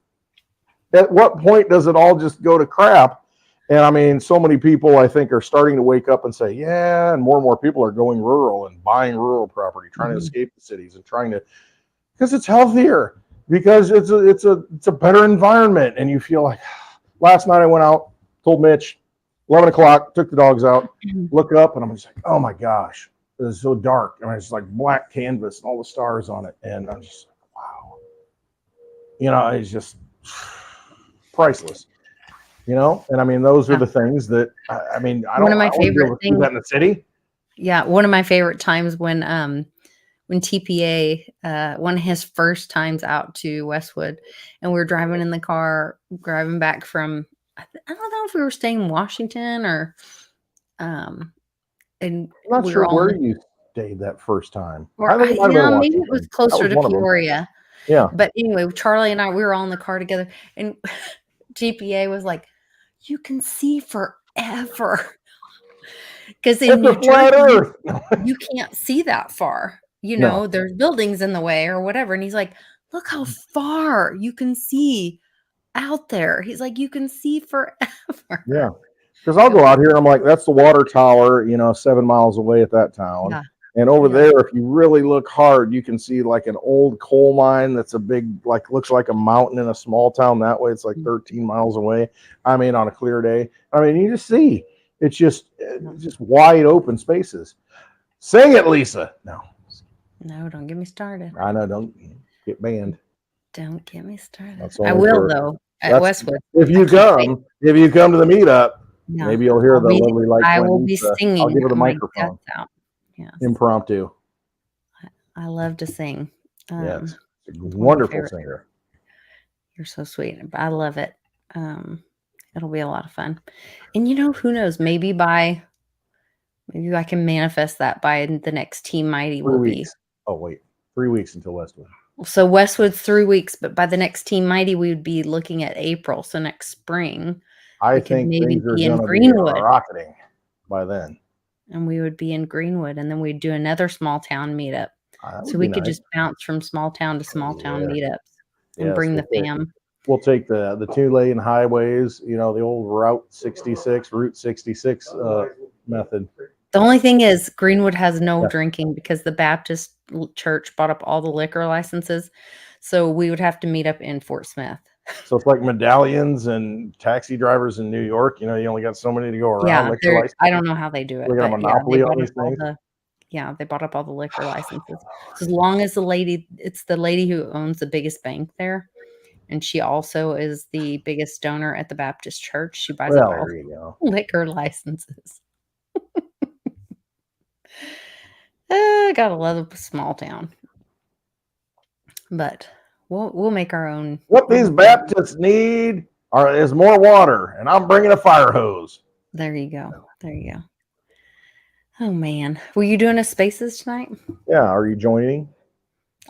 at what point does it all just go to crap? And I mean, so many people I think are starting to wake up and say, yeah, and more people are going rural and buying rural property, trying to escape the cities and because it's healthier, because it's a better environment. And you feel like, last night I went out, told Mitch, 11 o'clock, took the dogs out, look up, and I'm just like, oh my gosh, it is so dark. And it's like black canvas and all the stars on it. And I'm just like, wow. you know, it's just priceless. You know, and I mean, those are Yeah. the things that I mean, I One don't. of my I wouldn't be able favorite to do that things. in the city. Yeah, one of my favorite times when TPA, one of his first times out to Westwood, and we were driving in the car, driving back from, I don't know if we were staying in Washington or, and I'm not we were sure all in where the, you stayed that first time. or I think it might have yeah, been maybe it was Washington. That closer was to one of them. Peoria. Yeah. But anyway, Charlie and I, we were all in the car together, and GPA was like, "You can see forever," because in It's a New flat Jersey, Earth. you can't see that far. You No. know, there's buildings in the way or whatever. And he's like, "Look how far you can see out there." He's like, "You can see forever." Yeah. Because I'll go out here and I'm like, that's the water tower, you know, 7 miles away at that town. Yeah. And over Yeah. there, if you really look hard, you can see like an old coal mine that's a big, like, looks like a mountain in a small town that way. It's like 13 miles away. I mean, on a clear day. I mean, you just see it's just wide open spaces. Sing it, Lisa. No, No, don't get me started. I know. Don't get banned. Don't get me started. That's I only will for- though at that's- Westwood. If I you can't wait. come to the meetup, Yeah. maybe you'll hear I'll the be- lovely light. I point will be Lisa. singing. I'll give her the my microphone. guts out. Yes. Impromptu. I love to sing. Yes. One of my Wonderful favorite- singer. You're so sweet. I love it. It'll be a lot of fun. And you know, who knows? Maybe I can manifest that by the next Team Mighty 3 will weeks. Oh, wait. 3 weeks until Westwood. be. So Westwood's 3 weeks, but by the next Team Mighty, we would be looking at April. So next spring, I We could think maybe things are be in going to be Greenwood. rocketing by then. and we would be in Greenwood, and then we'd do another small town meetup. That So would we be could nice. just bounce from small town to small town Yeah. meetups and Yes, bring the we'll take- fam. We'll take the 2-lane highways, you know, the old Route 66 method. The only thing is, Greenwood has no Yeah. drinking because the Baptist church bought up all the liquor licenses. So we would have to meet up in Fort Smith. So it's like medallions and taxi drivers in New York. You know, you only got so many to go around. Yeah, liquor license. I don't know how they do it. We got a but monopoly they on bought these up all things? they bought up all the liquor licenses. So as long as it's the lady who owns the biggest bank there, and she also is the biggest donor at the Baptist church. She buys up Well, all there you go. liquor licenses. Gotta love a small town. But we'll make our own. What these Baptists need is more water, and I'm bringing a fire hose. There you go. There you go. Oh man, were you doing a spaces tonight? Yeah, are you joining?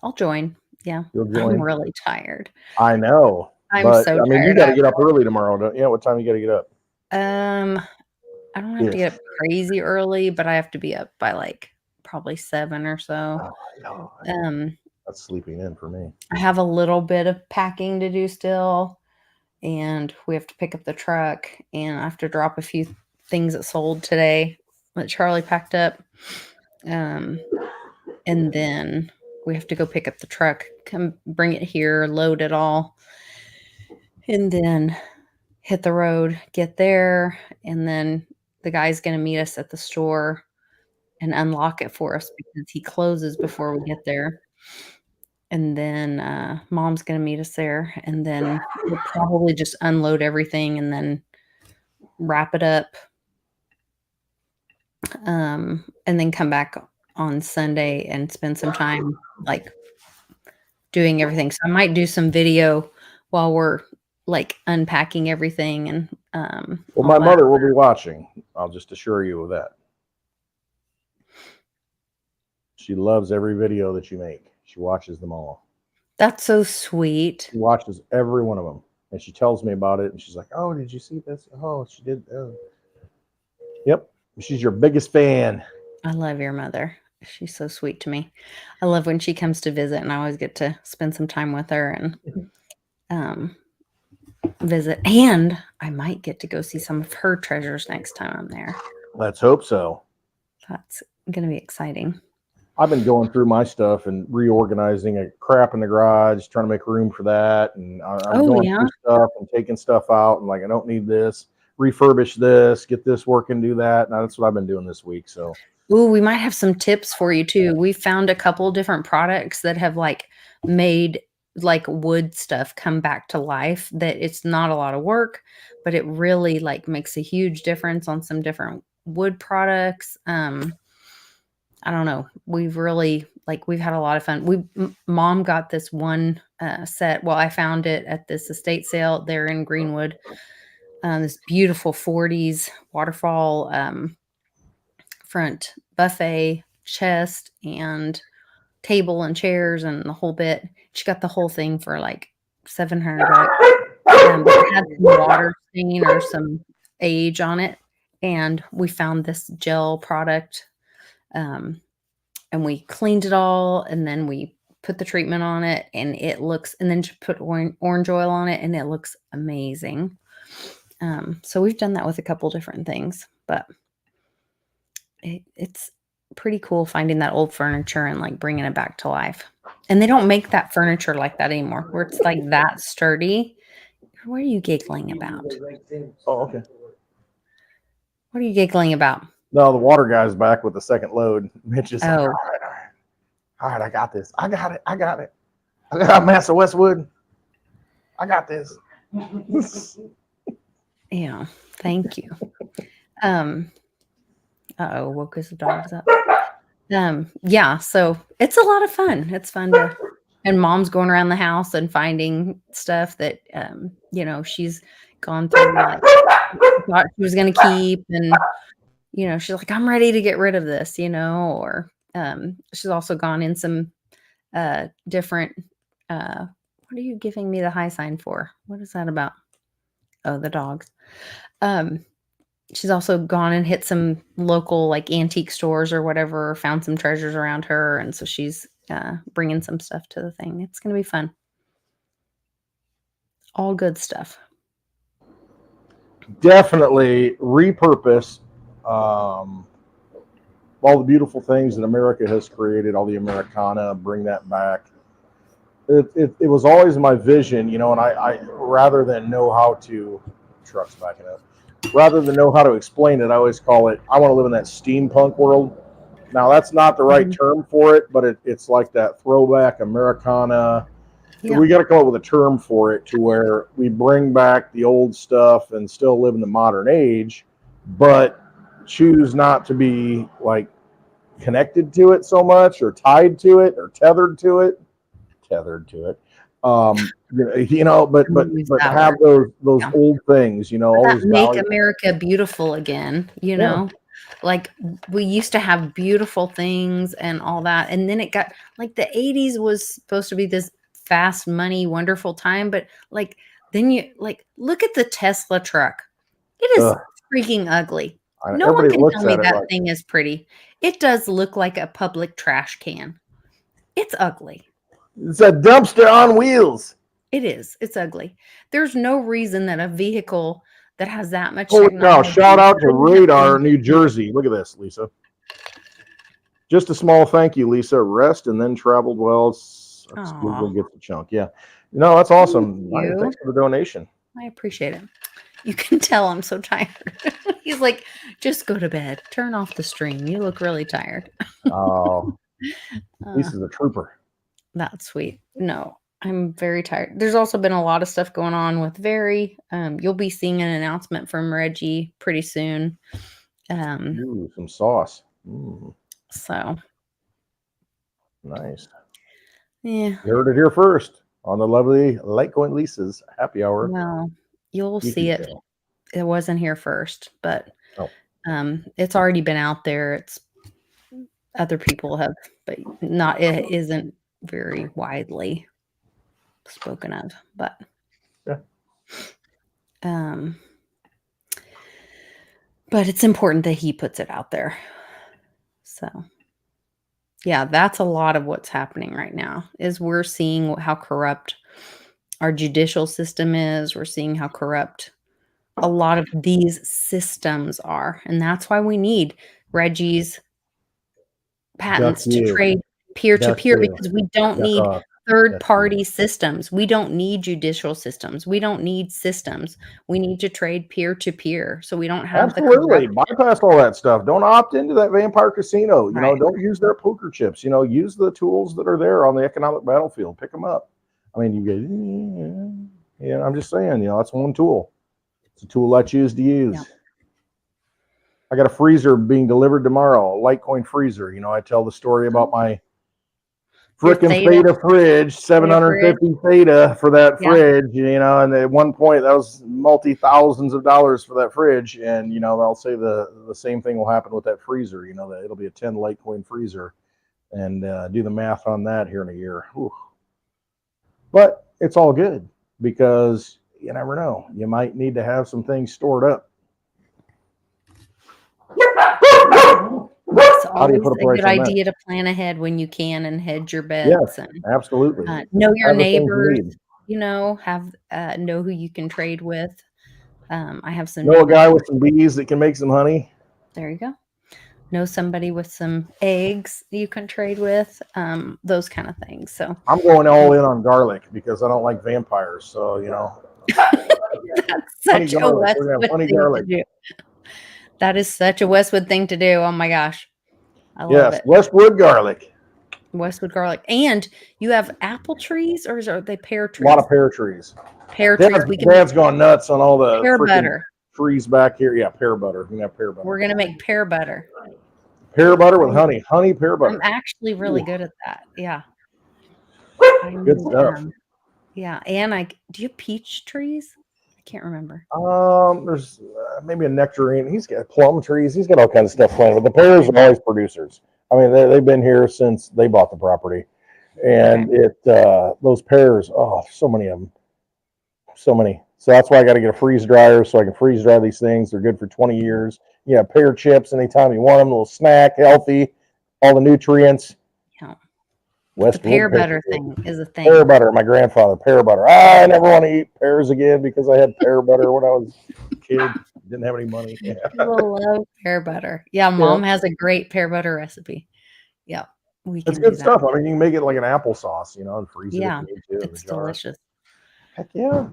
I'll join. Yeah, You'll join. I'm really tired. I know. I'm but, so I mean, you tired. got to get up early tomorrow, don't you? What time you got to get up? I don't have to get up crazy early, but I have to be up by like probably 7 or so. Oh, no. That's sleeping in for me. I have a little bit of packing to do still, and we have to pick up the truck, and I have to drop a few things that sold today that Charlie packed up. And then we have to go pick up the truck, come bring it here, load it all, and then hit the road, get there, and then the guy's going to meet us at the store and unlock it for us because he closes before we get there. And then mom's going to meet us there, and then we'll probably just unload everything and then wrap it up. And then come back on Sunday and spend some time like doing everything. So I might do some video while we're like unpacking everything and well, my mother will be watching. I'll just assure you of that. She loves every video that you make. She watches them all. That's so sweet. She watches every one of them, and she tells me about it. And she's like, "Oh, did you see this? Oh, she did. Oh. Yep, she's your biggest fan." I love your mother. She's so sweet to me. I love when she comes to visit, and I always get to spend some time with her and visit. And I might get to go see some of her treasures next time I'm there. Let's hope so. That's going to be exciting. I've been going through my stuff and reorganizing a crap in the garage, trying to make room for that. And I'm going through stuff and taking stuff out. And like, I don't need this. Refurbish this, get this working, do that. And that's what I've been doing this week. So, ooh, we might have some tips for you too. We found a couple different products that have like made like wood stuff come back to life, that it's not a lot of work, but it really like makes a huge difference on some different wood products. I don't know. We've really we've had a lot of fun. Mom got this one set. Well, I found it at this estate sale there in Greenwood. This beautiful 40s waterfall front buffet, chest, and table and chairs and the whole bit. She got the whole thing for like $700. But it had some water stain or some age on it, and we found this gel product. And we cleaned it all, and then we put the treatment on it, and it looks, and then put orange oil on it, and it looks amazing. So we've done that with a couple different things, but it's pretty cool finding that old furniture and like bringing it back to life. And they don't make that furniture like that anymore, where it's like that sturdy. What are you giggling about? Oh, okay. What are you giggling about? No, the water guy's back with the second load. Mitch is like, Oh. all right, I got this. I got it. I got Master Westwood. I got this. Yeah, thank you. Uh-oh, woke his dogs up. Yeah, so it's a lot of fun. It's fun to, and Mom's going around the house and finding stuff that she's gone through, like thought she was gonna keep, and she's like, I'm ready to get rid of this, or she's also gone in some different what are you giving me the high sign for? What is that about? Oh, the dogs. She's also gone and hit some local like antique stores or whatever, found some treasures around her, and so she's bringing some stuff to the thing. It's going to be fun. All good stuff. Definitely repurpose all the beautiful things that America has created, all the Americana, bring that back. It was always my vision, and I rather than know how to, trucks backing up, rather than know how to explain it, I always call it, I want to live in that steampunk world. Now, that's not the right term for it, but it's like that throwback Americana. Yeah. We got to come up with a term for it to where we bring back the old stuff and still live in the modern age, but choose not to be like connected to it so much, or tied to it, or tethered to it. But have those old things, always make America beautiful again, like we used to have beautiful things and all that, and then it got like the 80s was supposed to be this fast money wonderful time, but like then you like look at the Tesla truck. It is freaking ugly. No one can tell me that thing is pretty. It does look like a public trash can. It's ugly. It's a dumpster on wheels. It is. It's ugly. There's no reason that a vehicle that has that much technology. Shout out to Radar, New Jersey. Look at this, Lisa. Just a small thank you, Lisa. Rest and then traveled well. Google gets the chunk. Yeah. That's awesome. Thanks for the donation. I appreciate it. You can tell I'm so tired. He's like, just go to bed. Turn off the stream. You look really tired. Oh, Lisa's a trooper. That's sweet. No, I'm very tired. There's also been a lot of stuff going on with Very. You'll be seeing an announcement from Reggie pretty soon. Ooh, some sauce. So nice. Yeah. You heard it here first on the lovely Litecoin Lisa's happy hour. Well, you'll see it. It wasn't here first, but it's already been out there. It's other people have, but not. It isn't very widely spoken of, but but it's important that he puts it out there. So yeah, that's a lot of what's happening right now, is we're seeing how corrupt our judicial system is. We're seeing how corrupt a lot of these systems are, and that's why we need Reggie's patents to trade peer-to-peer, because we don't need third-party systems. We don't need judicial systems. We don't need systems. We need to trade peer-to-peer, so we don't have absolutely bypass all that stuff. Don't opt into that vampire casino. Don't use their poker chips. Use the tools that are there on the economic battlefield. Pick them up. I mean, you get, yeah, I'm just saying, that's one tool. It's a tool I choose to use. Yeah. I got a freezer being delivered tomorrow, a Litecoin freezer. I tell the story about my frickin' Theta fridge, 750 Theta for that fridge, and at one point that was multi-thousands of dollars for that fridge. And, I'll say the same thing will happen with that freezer, that it'll be a 10 Litecoin freezer, and do the math on that here in a year. Whew. But it's all good because you never know. You might need to have some things stored up. It's always a good idea to plan ahead when you can and hedge your bets. Yes, and absolutely. Know your neighbors. Have know who you can trade with. I have some. Know a guy with some bees that can make some honey. There you go. Know somebody with some eggs you can trade with. Those kind of things. So I'm going all in on garlic because I don't like vampires. So that's such a Westwood thing to do. That is such a Westwood thing to do. Oh my gosh. I love it. Westwood garlic. Westwood garlic. And you have apple trees, or are they pear trees? A lot of pear trees. Pear trees. Dad's gone nuts on all the pear butter trees back here. Yeah, pear butter. We can have pear butter. We're gonna make pear butter. Pear butter with honey. Honey pear butter. I'm actually really good at that. Yeah. Good stuff. Yeah. And do you have peach trees? I can't remember. There's maybe a nectarine. He's got plum trees. He's got all kinds of stuff planted. But the pears are always producers. I mean, they've been here since they bought the property, and those pears. Oh, so many of them. So many. So that's why I got to get a freeze dryer so I can freeze dry these things. They're good for 20 years. Yeah, pear chips anytime you want them. A little snack, healthy, all the nutrients. Yeah. The pear butter thing is a thing. Pear butter, my grandfather, pear butter. I never want to eat pears again because I had pear butter when I was a kid. Didn't have any money. Yeah. People love pear butter. Yeah, Mom has a great pear butter recipe. Yeah, it's good stuff. I mean, you can make it like an applesauce, and freeze it. Yeah, it's delicious. Heck yeah.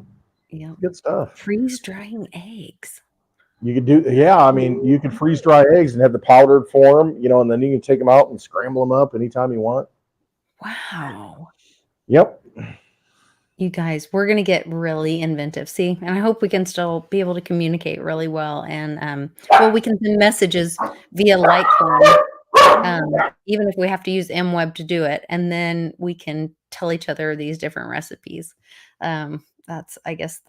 Yeah, good stuff. Freeze drying eggs. You could do, I mean, you could freeze dry eggs and have the powdered form, and then you can take them out and scramble them up anytime you want. Wow. Yep. You guys, we're going to get really inventive. See, and I hope we can still be able to communicate really well. And, we can send messages via Litecoin, even if we have to use MWeb to do it. And then we can tell each other these different recipes. That's, I guess,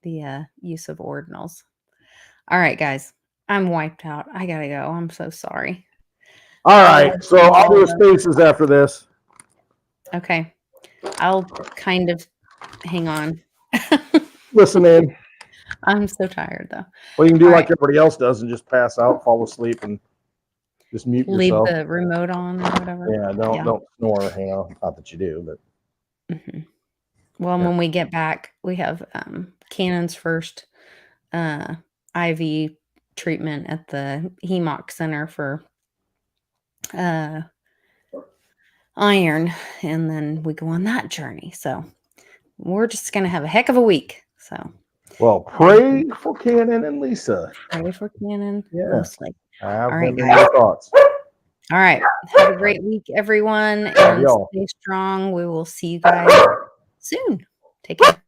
the use of ordinals. All right, guys, I'm wiped out. I got to go. I'm so sorry. All right. So I'll do spaces after this. Okay. I'll kind of hang on. Listen in. I'm so tired though. Well, you can do like everybody else does and just pass out, fall asleep, and just mute yourself. Leave the remote on or whatever. Yeah, don't snore, not that you do, but. Mm-hmm. Well, when we get back, we have Cannon's first IV treatment at the HEMOC Center for iron, and then we go on that journey. So we're just gonna have a heck of a week. So well, pray for Cannon and Lisa. Pray for Cannon. Yeah. Mostly. All right, your thoughts. All right. Have a great week, everyone, and stay strong. We will see you guys soon. Take care.